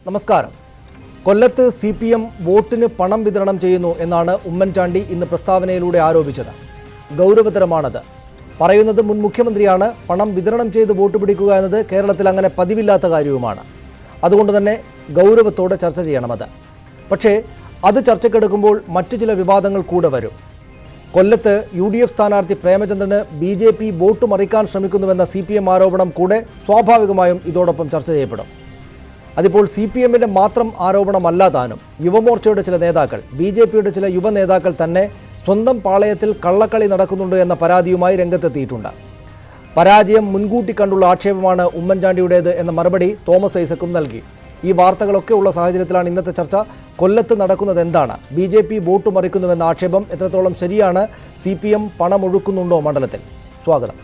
നമസ്കാരം. കൊല്ലത്ത് CPM വോട്ടിന് പണം വിതരണം ചെയ്യുന്നു എന്നാണ് ഉമ്മൻചാണ്ടി ഇന്ന് പ്രസ്താവനയിലൂടെ ആരോപിച്ചത്. ഗൗരവതരമാണത്. പറയുന്നത് മുൻ മുഖ്യമന്ത്രിയാണ്. പണം വിതരണം ചെയ്ത് വോട്ട് പിടിക്കുക എന്നത് കേരളത്തിൽ അങ്ങനെ പതിവില്ലാത്ത കാര്യവുമാണ്. അതുകൊണ്ട് തന്നെ ഗൗരവത്തോടെ ചർച്ച ചെയ്യണമത്. പക്ഷേ അത് ചർച്ചയ്ക്കെടുക്കുമ്പോൾ മറ്റു ചില വിവാദങ്ങൾ കൂടെ വരും. കൊല്ലത്ത് UDF സ്ഥാനാർത്ഥി പ്രേമചന്ദ്രന് BJP വോട്ട് മറിക്കാൻ ശ്രമിക്കുന്നുവെന്ന CPM ആരോപണം കൂടെ സ്വാഭാവികമായും ഇതോടൊപ്പം ചർച്ച ചെയ്യപ്പെടും. അതിപ്പോൾ CPMന്റെ മാത്രം ആരോപണമല്ല താനും. യുവമോർച്ചയുടെ ചില നേതാക്കൾ, BJPയുടെ ചില യുവ നേതാക്കൾ തന്നെ സ്വന്തം പാളയത്തിൽ കള്ളക്കളി നടക്കുന്നുണ്ട് എന്ന പരാതിയുമായി രംഗത്തെത്തിയിട്ടുണ്ട്. പരാജയം മുൻകൂട്ടി കണ്ടുള്ള ആക്ഷേപമാണ് ഉമ്മൻചാണ്ടിയുടേത് എന്ന മറുപടി തോമസ് ഐസക്കും നൽകി. ഈ വാർത്തകളൊക്കെ ഉള്ള സാഹചര്യത്തിലാണ് ഇന്നത്തെ ചർച്ച. കൊല്ലത്ത് നടക്കുന്നത് എന്താണ്? BJP വോട്ട് മറിക്കുന്നുവെന്ന ആക്ഷേപം എത്രത്തോളം ശരിയാണ്? CPM പണമൊഴുക്കുന്നുണ്ടോ മണ്ഡലത്തിൽ? സ്വാഗതം.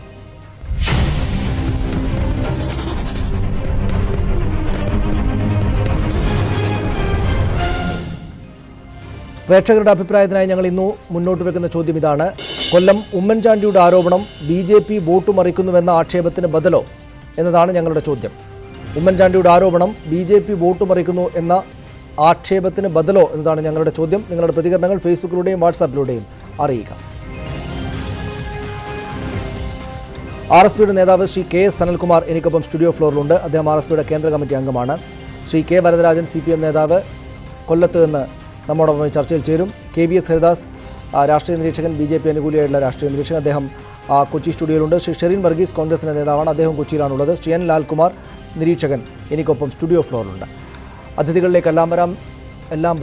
പ്രേക്ഷകരുടെ അഭിപ്രായത്തിനായി ഞങ്ങൾ ഇന്നു മുന്നോട്ട് വെക്കുന്ന ചോദ്യം ഇതാണ്. കൊല്ലം ഉമ്മൻചാണ്ടിയുടെ ആരോപണം BJP വോട്ട് മറിക്കുന്നുവെന്ന ആക്ഷേപത്തിന് ബദലോ എന്നതാണ് ഞങ്ങളുടെ ചോദ്യം. ഉമ്മൻചാണ്ടിയുടെ ആരോപണം BJP വോട്ട് മറിക്കുന്നു എന്ന ആക്ഷേപത്തിന് ബദലോ എന്നതാണ് ഞങ്ങളുടെ ചോദ്യം. നിങ്ങളുടെ പ്രതികരണങ്ങൾ ഫേസ്ബുക്കിലൂടെയും വാട്സാപ്പിലൂടെയും അറിയിക്കുക. RSPയുടെ നേതാവ് ശ്രീ KS സനൽകുമാർ എനിക്കൊപ്പം സ്റ്റുഡിയോ ഫ്ലോറിലുണ്ട്. അദ്ദേഹം RSPയുടെ കേന്ദ്ര കമ്മിറ്റി അംഗമാണ്. ശ്രീ K വരദരാജൻ CPM നേതാവ് കൊല്ലത്ത് നിന്ന് നമ്മോടൊപ്പം ചർച്ചയിൽ ചേരും. KVS ഹരിദാസ് രാഷ്ട്രീയ നിരീക്ഷകൻ, BJP അനുകൂലിയായിട്ടുള്ള രാഷ്ട്രീയ നിരീക്ഷകൻ, അദ്ദേഹം കൊച്ചി സ്റ്റുഡിയോയിലുണ്ട്. ശ്രീ ഷെറിൻ വർഗീസ് കോൺഗ്രസിൻ്റെ നേതാവാണ്, അദ്ദേഹം കൊച്ചിയിലാണുള്ളത്. ശ്രീ N ലാൽകുമാർ നിരീക്ഷകൻ എനിക്കൊപ്പം സ്റ്റുഡിയോ ഫ്ലോറിലുണ്ട്. അതിഥികളിലേക്ക് എല്ലാം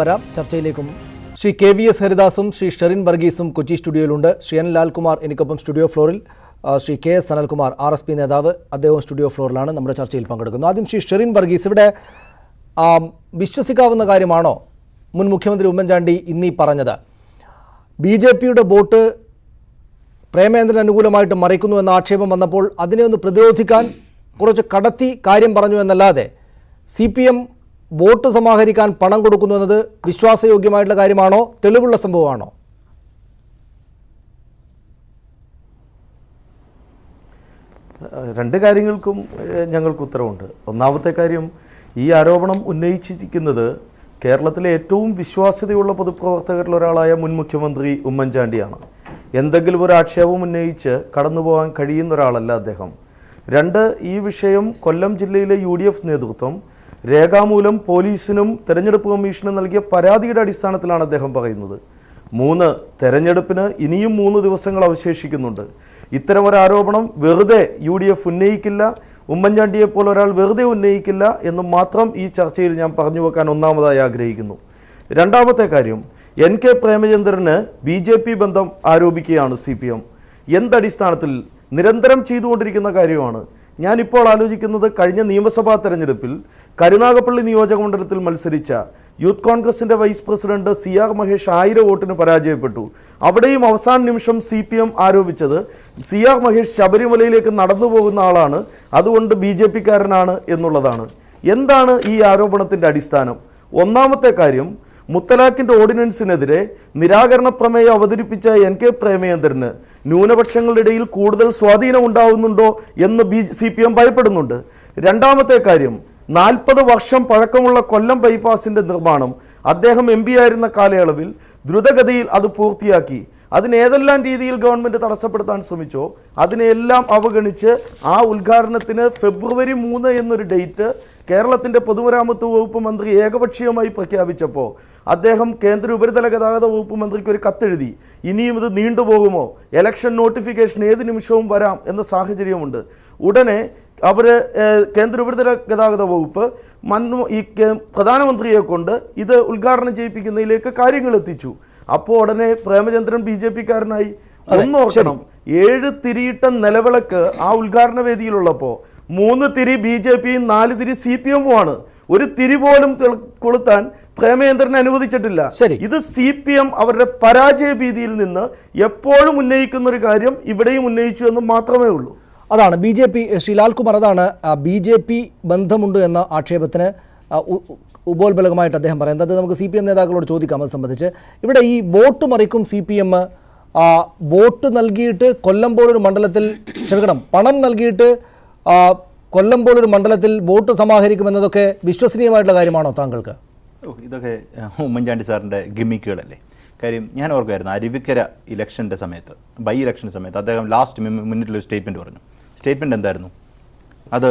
വരാം. ചർച്ചയിലേക്കും ശ്രീ KVS ഹരിദാസും ശ്രീ ഷെറിൻ വർഗീസും കൊച്ചി സ്റ്റുഡിയോയിലുണ്ട്. ശ്രീ N ലാൽകുമാർ എനിക്കൊപ്പം സ്റ്റുഡിയോ ഫ്ലോറിൽ. ശ്രീ KS സനൽകുമാർ RSP നേതാവ്, അദ്ദേഹവും സ്റ്റുഡിയോ ഫ്ലോറിലാണ് നമ്മുടെ ചർച്ചയിൽ പങ്കെടുക്കുന്നത്. ആദ്യം ശ്രീ ഷെറിൻ വർഗീസ്, ഇവിടെ വിശ്വസിക്കാവുന്ന കാര്യമാണോ മുൻ മുഖ്യമന്ത്രി ഉമ്മൻചാണ്ടി ഇന്നീ പറഞ്ഞത്? BJPയുടെ വോട്ട് പ്രേമേന്ദ്രന് അനുകൂലമായിട്ട് മറിക്കുന്നു എന്ന ആക്ഷേപം വന്നപ്പോൾ അതിനെ ഒന്ന് പ്രതിരോധിക്കാൻ കുറച്ച് കടത്തി കാര്യം പറഞ്ഞു എന്നല്ലാതെ CPM വോട്ട് സമാഹരിക്കാൻ പണം കൊടുക്കുന്നു എന്നത് വിശ്വാസയോഗ്യമായിട്ടുള്ള കാര്യമാണോ? തെളിവുള്ള സംഭവമാണോ? രണ്ട് കാര്യങ്ങൾക്കും ഞങ്ങൾക്ക് ഉത്തരവുണ്ട്. ഒന്നാമത്തെ കാര്യം, ഈ ആരോപണം ഉന്നയിച്ചിരിക്കുന്നത് കേരളത്തിലെ ഏറ്റവും വിശ്വാസ്യതയുള്ള പൊതുപ്രവർത്തകരിൽ ഒരാളായ മുൻ മുഖ്യമന്ത്രി ഉമ്മൻചാണ്ടിയാണ്. എന്തെങ്കിലും ഒരു ആക്ഷേപം ഉന്നയിച്ച് കടന്നുപോകാൻ കഴിയുന്ന ഒരാളല്ല അദ്ദേഹം. രണ്ട്, ഈ വിഷയം കൊല്ലം ജില്ലയിലെ UDF നേതൃത്വം രേഖാമൂലം പോലീസിനും തെരഞ്ഞെടുപ്പ് കമ്മീഷനും നൽകിയ പരാതിയുടെ അടിസ്ഥാനത്തിലാണ് അദ്ദേഹം പറയുന്നത്. മൂന്ന്, തെരഞ്ഞെടുപ്പിന് ഇനിയും 3 ദിവസങ്ങൾ അവശേഷിക്കുന്നുണ്ട്. ഇത്തരമൊരു ആരോപണം വെറുതെ UDF ഉന്നയിക്കില്ല, ഉമ്മൻചാണ്ടിയെ പോലെ ഒരാൾ വെറുതെ ഉന്നയിക്കില്ല എന്ന് മാത്രം ഈ ചർച്ചയിൽ ഞാൻ പറഞ്ഞു വെക്കാൻ ഒന്നാമതായി ആഗ്രഹിക്കുന്നു. രണ്ടാമത്തെ കാര്യം, NK പ്രേമചന്ദ്രന് BJP ബന്ധം ആരോപിക്കുകയാണ് CPM. എന്തടിസ്ഥാനത്തിൽ? നിരന്തരം ചെയ്തുകൊണ്ടിരിക്കുന്ന കാര്യമാണ്. ഞാനിപ്പോൾ ആലോചിക്കുന്നത്, കഴിഞ്ഞ നിയമസഭാ തെരഞ്ഞെടുപ്പിൽ കരുനാഗപ്പള്ളി നിയോജകമണ്ഡലത്തിൽ മത്സരിച്ച യൂത്ത് കോൺഗ്രസിന്റെ വൈസ് പ്രസിഡന്റ് CR മഹേഷ് 1000 വോട്ടിന് പരാജയപ്പെട്ടു. അവിടെയും അവസാന നിമിഷം CPM ആരോപിച്ചത് CR മഹേഷ് ശബരിമലയിലേക്ക് നടന്നു പോകുന്ന ആളാണ്, അതുകൊണ്ട് BJPക്കാരനാണ് എന്നുള്ളതാണ്. എന്താണ് ഈ ആരോപണത്തിന്റെ അടിസ്ഥാനം? ഒന്നാമത്തെ കാര്യം, മുത്തലാഖിന്റെ ഓർഡിനൻസിനെതിരെ നിരാകരണ പ്രമേയം അവതരിപ്പിച്ച NK പ്രേമചന്ദ്രന് ന്യൂനപക്ഷങ്ങളുടെ ഇടയിൽ കൂടുതൽ സ്വാധീനം ഉണ്ടാവുന്നുണ്ടോ എന്ന് CPM ഭയപ്പെടുന്നുണ്ട്. രണ്ടാമത്തെ കാര്യം, 40 വർഷം പഴക്കമുള്ള കൊല്ലം ബൈപ്പാസിന്റെ നിർമ്മാണം അദ്ദേഹം MP ആയിരുന്ന കാലയളവിൽ ദ്രുതഗതിയിൽ അത് പൂർത്തിയാക്കി. അതിനേതെല്ലാം രീതിയിൽ ഗവൺമെന്റ് തടസ്സപ്പെടുത്താൻ ശ്രമിച്ചോ അതിനെല്ലാം അവഗണിച്ച് ആ ഉദ്ഘാടനത്തിന് ഫെബ്രുവരി 3 എന്നൊരു ഡേറ്റ് കേരളത്തിന്റെ പൊതുമരാമത്ത് വകുപ്പ് മന്ത്രി ഏകപക്ഷീയമായി പ്രഖ്യാപിച്ചപ്പോൾ അദ്ദേഹം കേന്ദ്ര ഉപരിതല ഗതാഗത വകുപ്പ് മന്ത്രിക്ക് ഒരു കത്തെഴുതി. ഇനിയും ഇത് നീണ്ടുപോകുമോ, ഇലക്ഷൻ നോട്ടിഫിക്കേഷൻ ഏത് നിമിഷവും വരാം എന്ന സാഹചര്യമുണ്ട്. ഉടനെ അവർ കേന്ദ്ര ഉപരിതല ഗതാഗത വകുപ്പ് ഈ പ്രധാനമന്ത്രിയെ കൊണ്ട് ഇത് ഉദ്ഘാടനം ചെയ്യിപ്പിക്കുന്നതിലേക്ക് കാര്യങ്ങൾ എത്തിച്ചു. അപ്പോൾ ഉടനെ പ്രേമചന്ദ്രൻ BJPക്കാരനായി. ഒന്നോർക്കണം, 7 തിരിയിട്ട നിലവിളക്ക് ആ ഉദ്ഘാടന വേദിയിലുള്ളപ്പോൾ 3 തിരി BJPയും 4 തിരി CPM-ഉമാണ്. ഒരു തിരി പോലും കൊളുത്താൻ പ്രേമചന്ദ്രനെ അനുവദിച്ചിട്ടില്ല. ഇത് CPM അവരുടെ പരാജയ ഭീതിയിൽ നിന്ന് എപ്പോഴും ഉന്നയിക്കുന്ന ഒരു കാര്യം ഇവിടെയും ഉന്നയിച്ചു എന്ന് മാത്രമേ ഉള്ളൂ. അതാണ് BJP. ശ്രീ ലാൽകുമാർ, അതാണ് BJP ബന്ധമുണ്ട് എന്ന ആക്ഷേപത്തിന് ഉപോത്ബലകമായിട്ട് അദ്ദേഹം പറയുന്നത്. അത് നമുക്ക് CPM നേതാക്കളോട് ചോദിക്കാം അത് സംബന്ധിച്ച്. ഇവിടെ ഈ വോട്ട് മറിക്കും CPM, വോട്ട് നൽകിയിട്ട് കൊല്ലം പോലൊരു മണ്ഡലത്തിൽ പണം നൽകിയിട്ട് കൊല്ലം പോലൊരു മണ്ഡലത്തിൽ വോട്ട് സമാഹരിക്കുമെന്നതൊക്കെ വിശ്വസനീയമായിട്ടുള്ള കാര്യമാണോ താങ്കൾക്ക്? ഇതൊക്കെ ഉമ്മൻചാണ്ടി സാറിൻ്റെ ഗിമ്മിക്കുകളല്ലേ. കാര്യം ഞാൻ ഓർക്കുമായിരുന്നു അരുവിക്കര ഇലക്ഷൻ്റെ സമയത്ത്, ബൈ ഇലക്ഷൻ സമയത്ത് അദ്ദേഹം ലാസ്റ്റ് മിനിറ്റിലൊരു സ്റ്റേറ്റ്മെൻറ്റ് പറഞ്ഞു. സ്റ്റേറ്റ്മെൻറ്റ് എന്തായിരുന്നു? അത്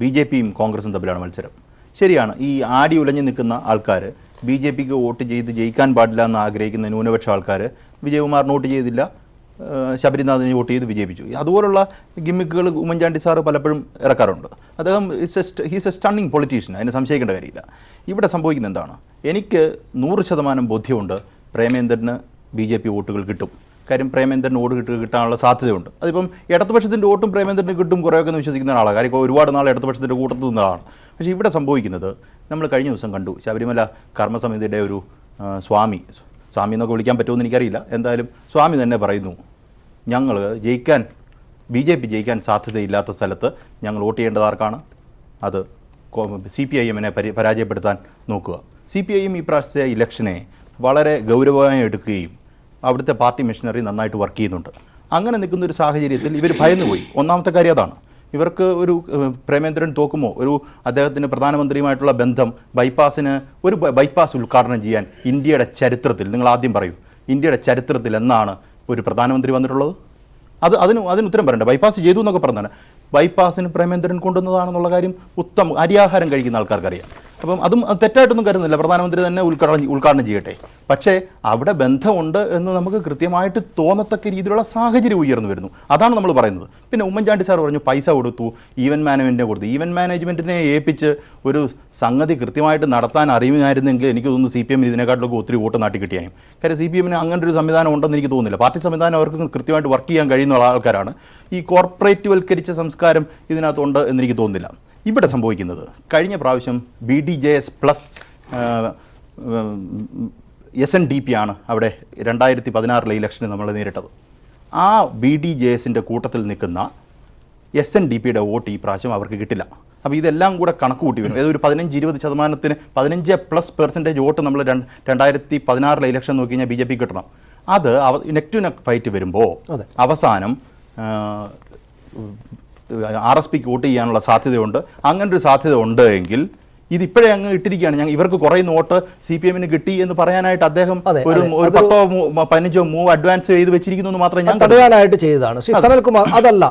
BJPയും കോൺഗ്രസും തമ്മിലാണ് മത്സരം. ശരിയാണ്, ഈ ആടി ഉലഞ്ഞു നിൽക്കുന്ന ആൾക്കാർ BJPക്ക് വോട്ട് ചെയ്ത് ജയിക്കാൻ പാടില്ല എന്ന് ആഗ്രഹിക്കുന്ന ന്യൂനപക്ഷ ആൾക്കാർ വിജയകുമാറിന് വോട്ട് ചെയ്തില്ല, ശബരിനാഥിനെ വോട്ട് ചെയ്ത് വിജയിപ്പിച്ചു. അതുപോലുള്ള ഗിമ്മിക്കുകൾ ഉമ്മൻചാണ്ടി സാറ് പലപ്പോഴും ഇറക്കാറുണ്ട്. അദ്ദേഹം ഹീസ് എ സ്റ്റണ്ണിങ് പൊളിറ്റീഷ്യൻ, അതിനെ സംശയിക്കേണ്ട കാര്യമില്ല. ഇവിടെ സംഭവിക്കുന്നത് എന്താണ്? എനിക്ക് 100% ബോധ്യമുണ്ട് പ്രേമേന്ദ്രന് BJP വോട്ടുകൾ കിട്ടും. കാര്യം പ്രേമേന്ദ്രന് വോട്ട് കിട്ടാനുള്ള സാധ്യതയുണ്ട്. അതിപ്പം ഇടതുപക്ഷത്തിൻ്റെ വോട്ടും പ്രേമേന്ദ്രന് കിട്ടും കുറേയൊക്കെ എന്ന് വിശ്വസിക്കുന്ന ആളാണ്. കാര്യം ഒരുപാട് നാൾ ഇടതുപക്ഷത്തിൻ്റെ കൂട്ടത്തിൽ നിന്നതാണ്. പക്ഷേ ഇവിടെ സംഭവിക്കുന്നത് നമ്മൾ കഴിഞ്ഞ ദിവസം കണ്ടു. ശബരിമല കർമ്മസമിതിയുടെ ഒരു സ്വാമി എന്നൊക്കെ വിളിക്കാൻ പറ്റുമെന്ന് എനിക്കറിയില്ല, എന്തായാലും സ്വാമി തന്നെ പറയുന്നു, ഞങ്ങൾ BJP ജയിക്കാൻ സാധ്യതയില്ലാത്ത സ്ഥലത്ത് ഞങ്ങൾ വോട്ട് ചെയ്യേണ്ടത് ആർക്കാണ്? അത് CPIM-നെ പരാജയപ്പെടുത്താൻ നോക്കുക. CPIM ഈ പ്രാവശ്യത്തെ ഇലക്ഷനെ വളരെ ഗൗരവമായി എടുക്കുകയും അവിടുത്തെ പാർട്ടി മെഷീനറി നന്നായിട്ട് വർക്ക് ചെയ്യുന്നുണ്ട്. അങ്ങനെ നിൽക്കുന്ന ഒരു സാഹചര്യത്തിൽ ഇവർ ഭയന്നുപോയി. ഒന്നാമത്തെ കാര്യം അതാണ്. ഇവർക്ക് ഒരു പ്രേമേന്ദ്രൻ തോക്കുമോ, അദ്ദേഹത്തിന് പ്രധാനമന്ത്രിയുമായിട്ടുള്ള ബന്ധം, ഒരു ബൈപ്പാസ് ഉദ്ഘാടനം ചെയ്യാൻ ഇന്ത്യയുടെ ചരിത്രത്തിൽ, നിങ്ങൾ ആദ്യം പറയൂ, ഇന്ത്യയുടെ ചരിത്രത്തിൽ എന്നാണ് ഒരു പ്രധാനമന്ത്രി വന്നിട്ടുള്ളത്? അതിന് ഉത്തരം പറയണ്ട. ബൈപ്പാസ് ചെയ്തു എന്നൊക്കെ പറഞ്ഞാണ്. ബൈപ്പാസിന് പ്രേമേന്ദ്രൻ കൊണ്ടുവന്നതാണെന്നുള്ള കാര്യം അരിയാഹാരം കഴിക്കുന്ന ആൾക്കാർക്കറിയാം. അപ്പം അതും തെറ്റായിട്ടൊന്നും കരുതുന്നില്ല, പ്രധാനമന്ത്രി തന്നെ ഉദ്ഘാടനം ചെയ്യട്ടെ. പക്ഷേ അവിടെ ബന്ധമുണ്ട് എന്ന് നമുക്ക് കൃത്യമായിട്ട് തോന്നത്തക്ക രീതിയിലുള്ള സാഹചര്യം ഉയർന്നു വരുന്നു. അതാണ് നമ്മൾ പറയുന്നത്. പിന്നെ ഉമ്മൻചാണ്ടി സാർ പറഞ്ഞു പൈസ കൊടുത്തു, ഈവൻറ്റ് മാനേജ്മെൻറ്റിനെ ഏൽപ്പിച്ച് ഒരു സംഗതി കൃത്യമായിട്ട് നടത്താൻ അറിയുമായിരുന്നെങ്കിൽ എനിക്ക് തോന്നുന്നു CPM ഇതിനെക്കാട്ടിലൊക്കെ ഒത്തിരി വോട്ട് നാട്ടി കിട്ടിയാലും. കാര്യം CPM-ന് അങ്ങനെ ഒരു സംവിധാനം ഉണ്ടെന്ന് എനിക്ക് തോന്നുന്നില്ല. പാർട്ടി സംവിധാനം അവർക്ക് കൃത്യമായിട്ട് വർക്ക് ചെയ്യാൻ കഴിയുന്ന ആൾക്കാരാണ്. ഈ കോർപ്പറേറ്റ് വൽക്കരിച്ച സംസ്കാരം ഇതിനകത്തുണ്ട് എന്നെനിക്ക് തോന്നുന്നില്ല. ഇവിടെ സംഭവിക്കുന്നത്, കഴിഞ്ഞ പ്രാവശ്യം BDJS പ്ലസ് SNDP ആണ് അവിടെ 2016 ഇലക്ഷന് നമ്മൾ നേരിട്ടത്. ആ BDJS-ൻ്റെ കൂട്ടത്തിൽ നിൽക്കുന്ന SNDP-യുടെ വോട്ട് ഈ പ്രാവശ്യം അവർക്ക് കിട്ടില്ല. അപ്പോൾ ഇതെല്ലാം കൂടെ കണക്ക് കൂട്ടി വരും. ഏതൊരു 15-20% 15+% വോട്ട് നമ്മൾ 2016 ഇലക്ഷൻ നോക്കി കഴിഞ്ഞാൽ BJP കിട്ടണം. അത് നെക്ക് ടു നെക്ക് ഫൈറ്റ് വരുമ്പോൾ അവസാനം RSPക്ക് വോട്ട് ചെയ്യാനുള്ള സാധ്യതയുണ്ട്. അങ്ങനൊരു സാധ്യത ഉണ്ട് എങ്കിൽ ഇതിപ്പോഴേ അങ്ങ് ഇട്ടിരിക്കുകയാണ്. ഇവർക്ക് കുറേ നോട്ട് CPM-ന് കിട്ടി എന്ന് പറയാനായിട്ട് അദ്ദേഹം ഒരു 10-15 മൂവ് അഡ്വാൻസ് ചെയ്ത് വെച്ചിരിക്കുന്നു എന്ന് മാത്രമേ ഞാൻ തടയാനായിട്ട് ചെയ്തതാണ്. ശ്രീ സനൽകുമാർ, അതല്ല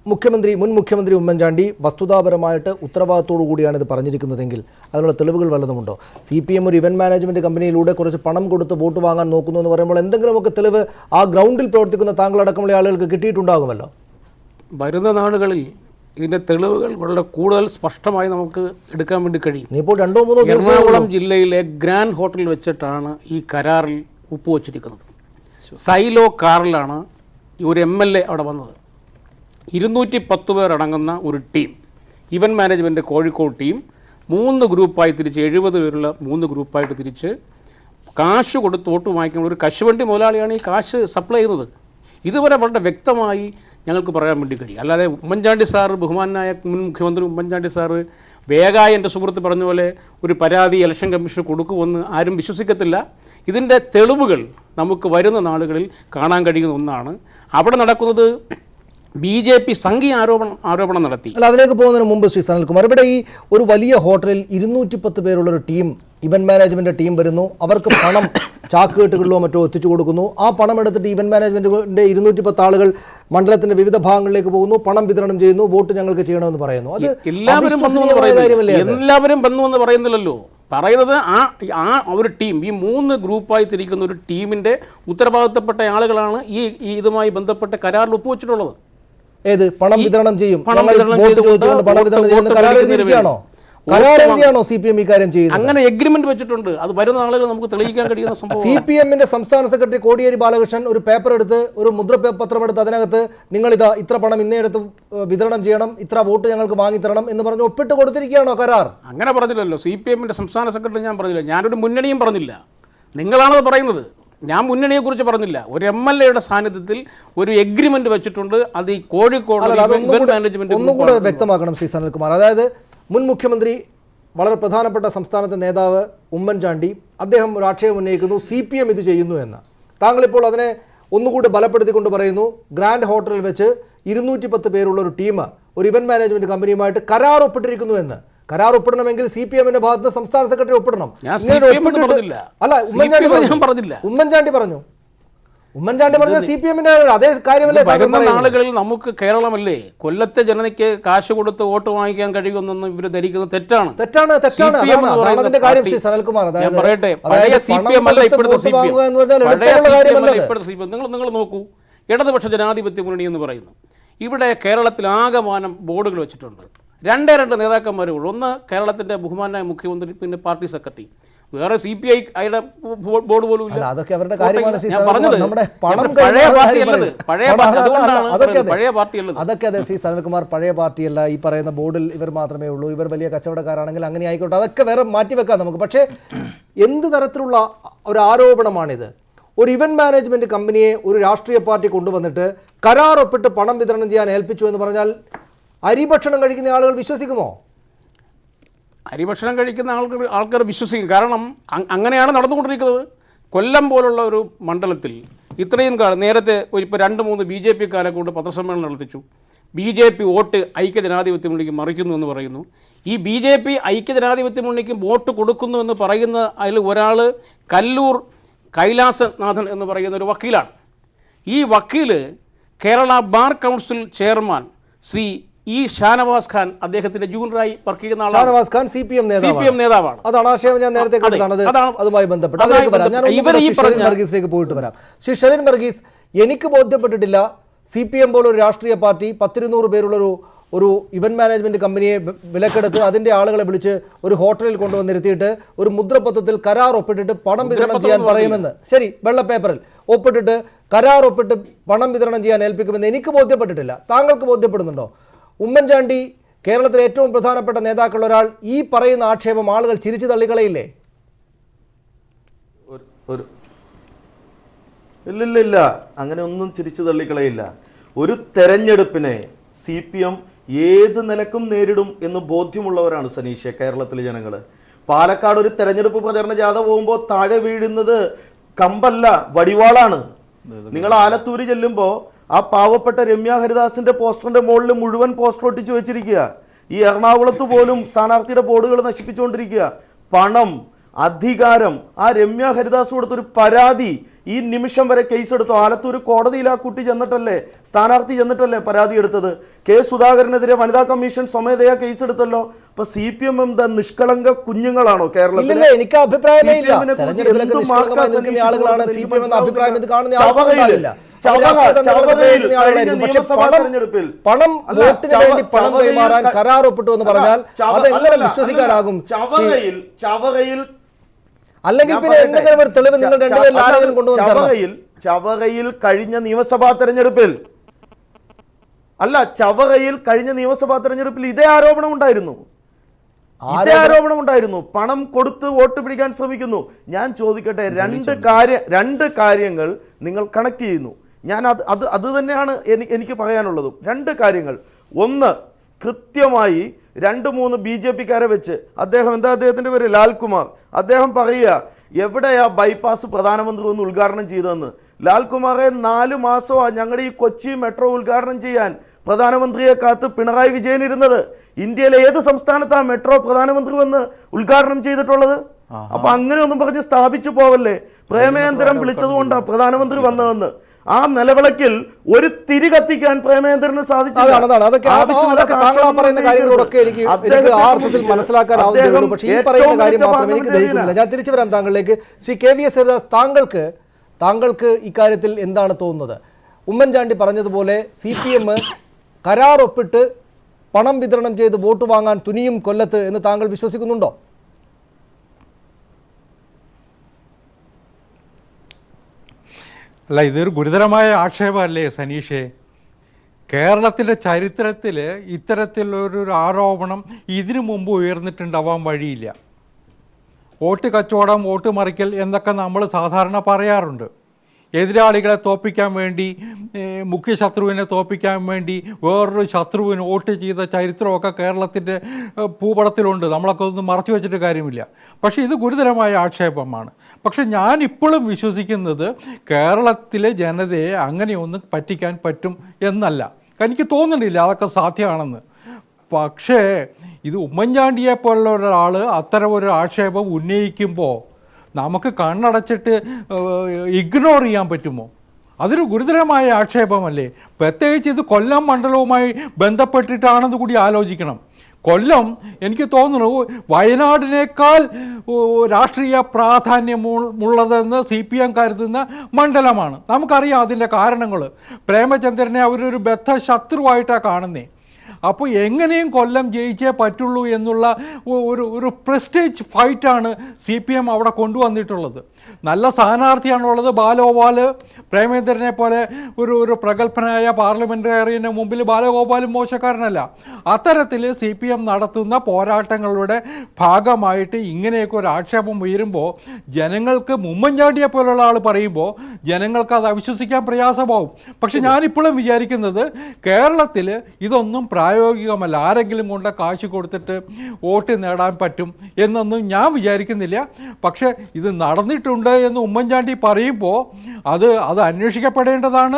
മുൻ മുഖ്യമന്ത്രി ഉമ്മൻചാണ്ടി വസ്തുതാപരമായിട്ട് ഉത്തരവാദിത്തോടു കൂടിയാണ് ഇത് പറഞ്ഞിരിക്കുന്നതെങ്കിൽ അതിനുള്ള തെളിവുകൾ വല്ലതുമുണ്ടോ? CPM ഒരു ഇവന്റ് മാനേജ്മെന്റ് കമ്പനിയിലൂടെ കുറച്ച് പണം കൊടുത്ത് വോട്ട് വാങ്ങാൻ നോക്കുന്നു എന്ന് പറയുമ്പോൾ എന്തെങ്കിലുമൊക്കെ തെളിവ് ആ ഗ്രൗണ്ടിൽ പ്രവർത്തിക്കുന്ന താങ്കളടക്കമുള്ള ആളുകൾക്ക് കിട്ടിയിട്ടുണ്ടാകുമല്ലോ. വരുന്ന നാളുകളിൽ ഇതിൻ്റെ തെളിവുകൾ വളരെ കൂടുതൽ സ്പഷ്ടമായി നമുക്ക് എടുക്കാൻ വേണ്ടി കഴിയും. ഇപ്പോൾ 2-3 എറണാകുളം ജില്ലയിലെ ഗ്രാൻഡ് ഹോട്ടലിൽ വെച്ചിട്ടാണ് ഈ കരാറിൽ ഒപ്പുവച്ചിരിക്കുന്നത്. സൈലോ കാറിലാണ് ഒരു MLA അവിടെ വന്നത്. 210 പേരടങ്ങുന്ന ഒരു team, event management Kozhikode team 3 ഗ്രൂപ്പായി തിരിച്ച്, 70 പേരുള്ള 3 ഗ്രൂപ്പായിട്ട് തിരിച്ച് കാശ് കൊടുത്ത് വോട്ട് വാങ്ങിക്കുന്ന ഒരു കശുവണ്ടി മുതലാളിയാണ് ഈ കാശ് സപ്ലൈ ചെയ്യുന്നത്. ഇതുവരെ വളരെ വ്യക്തമായി ഞങ്ങൾക്ക് പറയാൻ വേണ്ടി കഴിയും. അല്ലാതെ ഉമ്മൻചാണ്ടി സാറ്, ബഹുമാനായ മുൻ മുഖ്യമന്ത്രി ഉമ്മൻചാണ്ടി സാറ് വേഗമായി എൻ്റെ സുഹൃത്ത് പറഞ്ഞ പോലെ ഒരു പരാതി ഇലക്ഷൻ കമ്മീഷന് കൊടുക്കുമെന്ന് ആരും വിശ്വസിക്കത്തില്ല. ഇതിൻ്റെ തെളിവുകൾ നമുക്ക് വരുന്ന നാളുകളിൽ കാണാൻ കഴിയുന്ന ഒന്നാണ്. അവിടെ നടക്കുന്നത് BJP സംഘീയ ആരോപണം നടത്തി. അല്ല, അതിലേക്ക് പോകുന്നതിന് മുമ്പ് ശ്രീ സനൽകുമാർ, ഇവിടെ ഈ ഒരു വലിയ ഹോട്ടലിൽ 210 പേരുള്ളൊരു ടീം, ഇവന്റ് മാനേജ്മെന്റ് ടീം വരുന്നു. അവർക്ക് പണം ചാക്കുകെട്ടുകളിലോ മറ്റോ എത്തിച്ചു കൊടുക്കുന്നു. ആ പണം എടുത്തിട്ട് ഇവന്റ് മാനേജ്മെന്റിന്റെ 210 ആളുകൾ മണ്ഡലത്തിന്റെ വിവിധ ഭാഗങ്ങളിലേക്ക് പോകുന്നു, പണം വിതരണം ചെയ്യുന്നു, വോട്ട് ഞങ്ങൾക്ക് ചെയ്യണമെന്ന് പറയുന്നു. അത് എല്ലാവരും വന്നു എന്ന് പറയുന്നില്ലല്ലോ. പറയുന്നത് ആ ഒരു ടീം, ഈ 3 ഗ്രൂപ്പായി തിരിക്കുന്ന ഒരു ടീമിന്റെ ഉത്തരവാദിത്തപ്പെട്ട ആളുകളാണ് ഇതുമായി ബന്ധപ്പെട്ട കരാറിൽ ഒപ്പുവെച്ചിട്ടുള്ളത്. ഏത് പണം വിതരണം ചെയ്യും, പണം വിതരണം ചെയ്യുന്ന കരാർ എഴുതിയിരിക്കുകയാണോ? കരാറെഴുതിയാണോ CPM ഇക്കാര്യം ചെയ്യുന്നത്? അങ്ങനെ എഗ്രിമെന്റ് വെച്ചിട്ടുണ്ട്. അത് വരുന്ന ആളുകൾ നമുക്ക് തെളിയിക്കാൻ കഴിയുന്ന സംഭവം. CPM-ന്റെ സംസ്ഥാന സെക്രട്ടറി കോടിയേരി ബാലകൃഷ്ണൻ ഒരു പേപ്പർ എടുത്ത്, ഒരു മുദ്രപത്രം എടുത്ത്, അതിനകത്ത് നിങ്ങളിതാ ഇത്ര പണം ഇന്നയിടത്ത് വിതരണം ചെയ്യണം, ഇത്ര വോട്ട് ഞങ്ങൾക്ക് വാങ്ങിത്തരണം എന്ന് പറഞ്ഞ് ഒപ്പിട്ട് കൊടുത്തിരിക്കുകയാണോ കരാർ? അങ്ങനെ പറഞ്ഞില്ലല്ലോ. CPM-ന്റെ സംസ്ഥാന സെക്രട്ടറി ഞാൻ പറഞ്ഞില്ല, ഞാനൊരു മുന്നണിയും പറഞ്ഞില്ല. നിങ്ങളാണത് പറയുന്നത്. ഞാൻ മുന്നണിയെക്കുറിച്ച് പറഞ്ഞില്ല. ഒരു MLA-യുടെ സാന്നിധ്യത്തിൽ ഒരു എഗ്രിമെന്റ് വെച്ചിട്ടുണ്ട്. അത് ഈ കോഴിക്കോട് മാനേജ്മെന്റ് ഒന്നുകൂടെ വ്യക്തമാക്കണം ശ്രീ സനൽകുമാർ. അതായത് മുൻ മുഖ്യമന്ത്രി, വളരെ പ്രധാനപ്പെട്ട സംസ്ഥാനത്തെ നേതാവ് ഉമ്മൻചാണ്ടി, അദ്ദേഹം ഒരു ആക്ഷേപം ഉന്നയിക്കുന്നു CPM ഇത് ചെയ്യുന്നു എന്ന്. താങ്കളിപ്പോൾ അതിനെ ഒന്നുകൂടി ബലപ്പെടുത്തിക്കൊണ്ട് പറയുന്നു ഗ്രാൻഡ് ഹോട്ടലിൽ വെച്ച് 210 പേരുള്ള ഒരു ടീം ഒരു ഇവന്റ് മാനേജ്മെന്റ് കമ്പനിയുമായിട്ട് കരാർ ഒപ്പിട്ടിരിക്കുന്നു എന്ന്. കരാർ ഒപ്പിടണമെങ്കിൽ CPM-ന്റെ ഭാഗത്ത് സംസ്ഥാന സെക്രട്ടറി ഒപ്പിടണം. ഞാൻ ഇങ്ങനെ CPM ഒപ്പിട്ടിട്ട് പറഞ്ഞില്ല. അല്ല, ഞാൻ പറഞ്ഞില്ല. ഉമ്മൻചാണ്ടി പറഞ്ഞ CPM-ന്റെ അതേ കാര്യമല്ലേ താങ്കൾ വരുന്ന പറയുന്നത്? നാളുകളിൽ നമുക്ക് കേരളമല്ലേ കൊല്ലത്തെ ജനതയ്ക്ക് കാശ് കൊടുത്ത് വോട്ട് വാങ്ങിക്കാൻ കഴിയുമെന്നൊന്നും ഇവർ ധരിക്കുന്നത് തെറ്റാണ്. തെറ്റാണ്. CPM എന്ന് അതാണ് പറയുന്ന അതിന്റെ കാര്യം ശ്രീ പാർട്ടി. സനൽകുമാർ. ഞാൻ പറയട്ടെ, പഴയ CPM അല്ല ഇപ്പോഴത്തെ CPM. പഴയ CPM അല്ല ഇപ്പോഴത്തെ CPM. നിങ്ങൾ നോക്കൂ, ഇടതുപക്ഷ ജനാധിപത്യ മുന്നണി എന്ന് പറയുന്നു. ഇവിടെ കേരളത്തിൽ ആകമാനം ബോർഡുകൾ വെച്ചിട്ടുണ്ട്. രണ്ടേ നേതാക്കന്മാരുള്ളൂ. ഒന്ന് കേരളത്തിന്റെ ബഹുമാനായ മുഖ്യമന്ത്രി, പിന്നെ പാർട്ടി സെക്രട്ടറി. വേറെ CPI അയാളുടെ ബോർഡ് പോലും ഇല്ല. അതൊക്കെ അവരുടെ കാര്യമാണ്. ഞാൻ പറഞ്ഞത് പഴയ പാർട്ടിയല്ലത്. പഴയ പാർട്ടിയല്ലത്. അതൊക്കെ അതെ ശ്രീ സനൽകുമാർ, പഴയ പാർട്ടിയല്ല. ഈ പറയുന്ന ബോർഡിൽ ഇവർ മാത്രമേ ഉള്ളൂ. ഇവർ വലിയ കച്ചവടക്കാരാണെങ്കിൽ അങ്ങനെ ആയിക്കോട്ടെ, അതൊക്കെ വേറെ മാറ്റിവെക്കാം നമുക്ക്. പക്ഷേ എന്ത് തരത്തിലുള്ള ഒരു ആരോപണമാണിത്? ഒരു ഇവന്റ് മാനേജ്മെന്റ് കമ്പനിയെ ഒരു രാഷ്ട്രീയ പാർട്ടി കൊണ്ടുവന്നിട്ട് കരാർ ഒപ്പിട്ട് പണം വിതരണം ചെയ്യാൻ ഏൽപ്പിച്ചു എന്ന് പറഞ്ഞാൽ അരിഭക്ഷണം കഴിക്കുന്ന ആളുകൾ വിശ്വസിക്കുമോ? അരിഭക്ഷണം കഴിക്കുന്ന ആൾക്കാർ വിശ്വസിക്കും. കാരണം അങ്ങനെയാണ് നടന്നുകൊണ്ടിരിക്കുന്നത്. കൊല്ലം പോലുള്ള ഒരു മണ്ഡലത്തിൽ ഇത്രയും കാലം നേരത്തെ ഇപ്പോൾ 2-3 BJP-ക്കാരെ കൊണ്ട് പത്രസമ്മേളനം നടത്തിച്ചു. BJP വോട്ട് ഐക്യജനാധിപത്യ മുന്നണിക്ക് മറിക്കുന്നു എന്ന് പറയുന്നു. ഈ BJP ഐക്യജനാധിപത്യ മുന്നണിക്ക് വോട്ട് കൊടുക്കുന്നു എന്ന് പറയുന്ന അതിൽ ഒരാൾ കല്ലൂർ കൈലാസനാഥൻ എന്ന് പറയുന്ന ഒരു വക്കീലാണ്. ഈ വക്കീല് Kerala bar council chairman Shri Shanavas Khan അദ്ദേഹത്തിന്റെ ജൂനിയറായി വർക്ക് ചെയ്യുന്ന ആളാണ്. ഷാനവാസ് ഖാൻ CPM നേതാവാണ്. അതാണ് ആശയം ഞാൻ നേരത്തെ കണ്ടത്. അതുമായി ബന്ധപ്പെട്ട് വർഗീസിലേക്ക് പോയിട്ട് വരാം. ശ്രീ ഷെറിൻ വർഗീസ്, എനിക്ക് ബോധ്യപ്പെട്ടിട്ടില്ല CPM പോലൊരു രാഷ്ട്രീയ പാർട്ടി 10-200 പേരുള്ളൊരു ഒരു ഇവന്റ് മാനേജ്മെന്റ് കമ്പനിയെ വിലക്കെടുത്ത് അതിന്റെ ആളുകളെ വിളിച്ച് ഒരു ഹോട്ടലിൽ കൊണ്ടുവന്നിരുത്തിയിട്ട് ഒരു മുദ്രപത്രത്തിൽ കരാർ ഒപ്പിട്ടിട്ട് പണം വിതരണം ചെയ്യാൻ പറയുമെന്ന്. ശരി, വെള്ള പേപ്പറിൽ ഒപ്പിട്ടിട്ട് കരാർ ഒപ്പിട്ട് പണം വിതരണം ചെയ്യാൻ ഏൽപ്പിക്കുമെന്ന് എനിക്ക് ബോധ്യപ്പെട്ടിട്ടില്ല. താങ്കൾക്ക് ബോധ്യപ്പെടുന്നുണ്ടോ? ഉമ്മൻചാണ്ടി കേരളത്തിലെ ഏറ്റവും പ്രധാനപ്പെട്ട നേതാക്കളുടെ ഒരാൾ, ഈ പറയുന്ന ആക്ഷേപം ആളുകൾ ചിരിച്ചു തള്ളിക്കളയില്ലേ? ഇല്ല, അങ്ങനെ ഒന്നും ചിരിച്ചു തള്ളിക്കളയില്ല. ഒരു തെരഞ്ഞെടുപ്പിനെ CPM ഏത് നിലക്കും നേരിടും എന്ന് ബോധ്യമുള്ളവരാണ് സനീഷെ കേരളത്തിലെ ജനങ്ങൾ. പാലക്കാട് ഒരു തെരഞ്ഞെടുപ്പ് പ്രചരണ ജാഥ പോകുമ്പോൾ താഴെ വീഴുന്നത് കമ്പല്ല, വടിവാളാണ്. നിങ്ങൾ ആലത്തൂര് ചെല്ലുമ്പോൾ ആ പാവപ്പെട്ട രമ്യ ഹരിദാസിന്റെ പോസ്റ്ററിന്റെ മുകളിൽ മുഴുവൻ പോസ്റ്റർ ഒട്ടിച്ചു വെച്ചിരിക്കുക. ഈ എറണാകുളത്ത് പോലും സ്ഥാനാർത്ഥിയുടെ ബോർഡുകൾ നശിപ്പിച്ചുകൊണ്ടിരിക്കുക. പണം, അധികാരം. ആ രമ്യ ഹരിദാസ് കൊടുത്തൊരു പരാതി ഈ നിമിഷം വരെ കേസ് എടുത്തു. ആലത്തൂർ കോടതിയിൽ ആ കുട്ടി ചെന്നിട്ടല്ലേ, സ്ഥാനാർത്ഥി ചെന്നിട്ടല്ലേ പരാതി എടുത്തത്. K. സുധാകരനെതിരെ വനിതാ കമ്മീഷൻ സ്വമേധയാ കേസ് എടുത്തല്ലോ. അപ്പൊ CPM എന്താ നിഷ്കളങ്ക കുഞ്ഞുങ്ങളാണോ കേരളത്തിൽ? എനിക്ക് അഭിപ്രായമേ ഇല്ല. തെരഞ്ഞെടുപ്പിലൊക്കെ നിഷ്കളങ്കമായി നിൽക്കുന്ന ആളുകളാണ് CPM എന്ന അഭിപ്രായം ഇത് കാണുന്ന ആളുകളില്ല. പണം വോട്ടിന് വേണ്ടി പണം കൈമാറാൻ കരാർ ഒപ്പിട്ടു എന്ന് പറഞ്ഞാൽ അതെങ്ങനെ വിശ്വസിക്കാനാകും? അല്ലെങ്കിൽ പിന്നെ എന്തെങ്കിലും ഒരു തെളിവ് നിങ്ങൾ രണ്ടുപേരിൽ ആരെങ്കിലും കൊണ്ടുവന്ന് തരണം. ചവറയിൽ കഴിഞ്ഞ നിയമസഭാ തെരഞ്ഞെടുപ്പിൽ ഇതേ ആരോപണം ഉണ്ടായിരുന്നു. പണം കൊടുത്ത് വോട്ട് പിടിക്കാൻ ശ്രമിക്കുന്നു. ഞാൻ ചോദിക്കട്ടെ, രണ്ട് കാര്യങ്ങൾ നിങ്ങൾ കണക്ട് ചെയ്യുന്നു. ഞാൻ അത് തന്നെയാണ് എനിക്ക് പറയാനുള്ളതും. 2 കാര്യങ്ങൾ. ഒന്ന്, കൃത്യമായി 2-3 BJP-ക്കാരെ വെച്ച് അദ്ദേഹത്തിന്റെ പേര് ലാൽകുമാർ, അദ്ദേഹം പറയുക എവിടെയാ ബൈപ്പാസ് പ്രധാനമന്ത്രി ഒന്ന് ഉദ്ഘാടനം ചെയ്തതെന്ന്. ലാൽകുമാറെ 4 മാസമാണ് ഞങ്ങളുടെ ഈ കൊച്ചി മെട്രോ ഉദ്ഘാടനം ചെയ്യാൻ പ്രധാനമന്ത്രിയെ കാത്ത് പിണറായി വിജയൻ ഇരുന്നത്. ഇന്ത്യയിലെ ഏത് സംസ്ഥാനത്താണ് മെട്രോ പ്രധാനമന്ത്രി വന്ന് ഉദ്ഘാടനം ചെയ്തിട്ടുള്ളത്? അപ്പൊ അങ്ങനെയൊന്നും പറഞ്ഞ് സ്ഥാപിച്ചു പോവല്ലേ. പ്രേമേന്ദ്രൻ വിളിച്ചതുകൊണ്ടാണ് പ്രധാനമന്ത്രി വന്നതെന്ന്. ആ നിലവിളക്കിൽ ഒരു തിരി കത്തിക്കാൻ പ്രേമേന്ദ്രന് സാധിച്ചു. മനസ്സിലാക്കാനാവുന്നേ, പക്ഷേ ഈ പറയുന്ന കാര്യം മാത്രം എനിക്ക് ദഹിക്കുന്നില്ല. ഞാൻ തിരിച്ചു വരാം താങ്കളിലേക്ക്. ശ്രീ KVS ഹരിദാസ്, താങ്കൾക്ക് ഇക്കാര്യത്തിൽ എന്താണ് തോന്നുന്നത്? ഉമ്മൻചാണ്ടി പറഞ്ഞതുപോലെ CPM കരാർ ഒപ്പിട്ട് പണം വിതരണം ചെയ്ത് വോട്ട് വാങ്ങാൻ തുനിയും കൊല്ലത്ത് എന്ന് താങ്കൾ വിശ്വസിക്കുന്നുണ്ടോ? അല്ല, ഇതൊരു ഗുരുതരമായ ആക്ഷേപമല്ലേ സനീഷേ? കേരളത്തിൻ്റെ ചരിത്രത്തിൽ ഇത്തരത്തിലൊരു ആരോപണം ഇതിനു മുമ്പ് ഉയർന്നിട്ടുണ്ടാവാൻ വഴിയില്ല. വോട്ട് കച്ചവടം, വോട്ട് മറിക്കൽ എന്നൊക്കെ നമ്മൾ സാധാരണ പറയാറുണ്ട്. എതിരാളികളെ തോൽപ്പിക്കാൻ വേണ്ടി, മുഖ്യ ശത്രുവിനെ തോൽപ്പിക്കാൻ വേണ്ടി വേറൊരു ശത്രുവിന് വോട്ട് ചെയ്ത ചരിത്രമൊക്കെ കേരളത്തിൻ്റെ ഭൂപടത്തിലുണ്ട്. നമ്മളൊക്കെ ഒന്നും മറച്ചു വെച്ചിട്ട് കാര്യമില്ല. പക്ഷേ ഇത് ഗുരുതരമായ ആക്ഷേപമാണ്. പക്ഷെ ഞാനിപ്പോഴും വിശ്വസിക്കുന്നത് കേരളത്തിലെ ജനതയെ അങ്ങനെയൊന്നും പറ്റിക്കാൻ പറ്റും എന്നല്ല. എനിക്ക് തോന്നുന്നില്ല അതൊക്കെ സാധ്യമാണെന്ന്. പക്ഷേ ഇത് ഉമ്മൻചാണ്ടിയെ പോലുള്ള ഒരാൾ അത്തരം ഒരു ആക്ഷേപം ഉന്നയിക്കുമ്പോൾ നമുക്ക് കണ്ണടച്ചിട്ട് ഇഗ്നോർ ചെയ്യാൻ പറ്റുമോ? അതൊരു ഗുരുതരമായ ആക്ഷേപമല്ലേ? പ്രത്യേകിച്ച് ഇത് കൊല്ലം മണ്ഡലവുമായി ബന്ധപ്പെട്ടിട്ടാണെന്ന് കൂടി ആലോചിക്കണം. കൊല്ലം എനിക്ക് തോന്നുന്നു വയനാടിനേക്കാൾ രാഷ്ട്രീയ പ്രാധാന്യമുള്ളതെന്ന് CPM കരുതുന്ന മണ്ഡലമാണ്. നമുക്കറിയാം അതിൻ്റെ കാരണങ്ങൾ. പ്രേമചന്ദ്രനെ അവരൊരു ബദ്ധശത്രുവായിട്ടാണ് കാണുന്നത്. അപ്പോൾ എങ്ങനെയും കൊല്ലം ജയിച്ചേ പറ്റുള്ളൂ എന്നുള്ള ഒരു പ്രസ്റ്റേജ് ഫൈറ്റാണ് CPM അവിടെ കൊണ്ടുവന്നിട്ടുള്ളത്. നല്ല സ്ഥാനാർത്ഥിയാണുള്ളത് ബാലഗോപാൽ. പ്രേമേന്ദ്രനെ പോലെ ഒരു പ്രഗത്ഭനായ പാർലമെൻറ്റേറിയന് മുമ്പിൽ ബാലഗോപാലും മോശക്കാരനല്ല. അത്തരത്തിൽ CPM നടത്തുന്ന പോരാട്ടങ്ങളുടെ ഭാഗമായിട്ട് ഇങ്ങനെയൊക്കെ ഒരു ആക്ഷേപം ഉയരുമ്പോൾ ജനങ്ങൾക്ക് ഉമ്മൻചാണ്ടിയെ പോലുള്ള ആൾ പറയുമ്പോൾ ജനങ്ങൾക്ക് അത് അവിശ്വസിക്കാൻ പ്രയാസമാവും. പക്ഷെ ഞാനിപ്പോഴും വിചാരിക്കുന്നത് കേരളത്തിൽ ഇതൊന്നും പ്രായോഗികമല്ല. ആരെങ്കിലും കൊണ്ട് കാശ് കൊടുത്തിട്ട് വോട്ട് നേടാൻ പറ്റും എന്നൊന്നും ഞാൻ വിചാരിക്കുന്നില്ല. പക്ഷെ ഇത് നടന്നിട്ടുണ്ട് എന്ന് ഉമ്മൻചാണ്ടി പറയുമ്പോൾ അത് അന്വേഷിക്കപ്പെടേണ്ടതാണ്.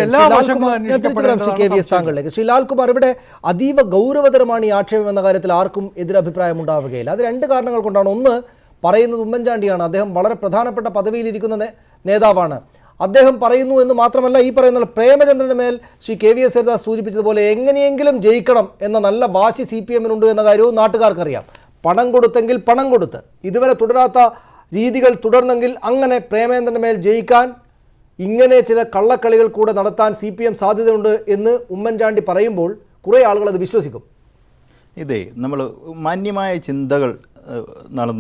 എല്ലാ വശങ്ങളും അന്വേഷിക്കപ്പെടേണ്ടതാണ്. ശ്രീ ലാൽകുമാർ, ഇവിടെ അതീവ ഗൗരവതരമാണ് ഈ ആക്ഷേപം എന്ന കാര്യത്തിൽ ആർക്കും എതിരഭിപ്രായം ഉണ്ടാവുകയില്ല. അത് രണ്ട് കാരണങ്ങൾ കൊണ്ടാണ്. ഒന്ന്, പറയുന്നത് ഉമ്മൻചാണ്ടിയാണ്. അദ്ദേഹം വളരെ പ്രധാനപ്പെട്ട പദവിയിലിരിക്കുന്ന നേതാവാണ്. അദ്ദേഹം പറയുന്നു എന്ന് മാത്രമല്ല, ഈ പറയുന്ന പ്രേമചന്ദ്രന് മേൽ ശ്രീ KVS ഹരിദാസ് സൂചിപ്പിച്ചതുപോലെ എങ്ങനെയെങ്കിലും ജയിക്കണം എന്ന നല്ല വാശി CPM-നുണ്ട് എന്ന കാര്യവും നാട്ടുകാർക്കറിയാം. പണം കൊടുത്തെങ്കിൽ പണം കൊടുത്ത്, ഇതുവരെ തുടരാത്ത രീതികൾ തുടർന്നെങ്കിൽ അങ്ങനെ പ്രേമേന്ദ്രൻ്റെ മേൽ ജയിക്കാൻ ഇങ്ങനെ ചില കള്ളക്കളികൾ കൂടെ നടത്താൻ CPM സാധ്യതയുണ്ട് എന്ന് ഉമ്മൻചാണ്ടി പറയുമ്പോൾ കുറേ ആളുകൾ അത് വിശ്വസിക്കും. ഇതേ നമ്മൾ മാന്യമായ ചിന്തകൾ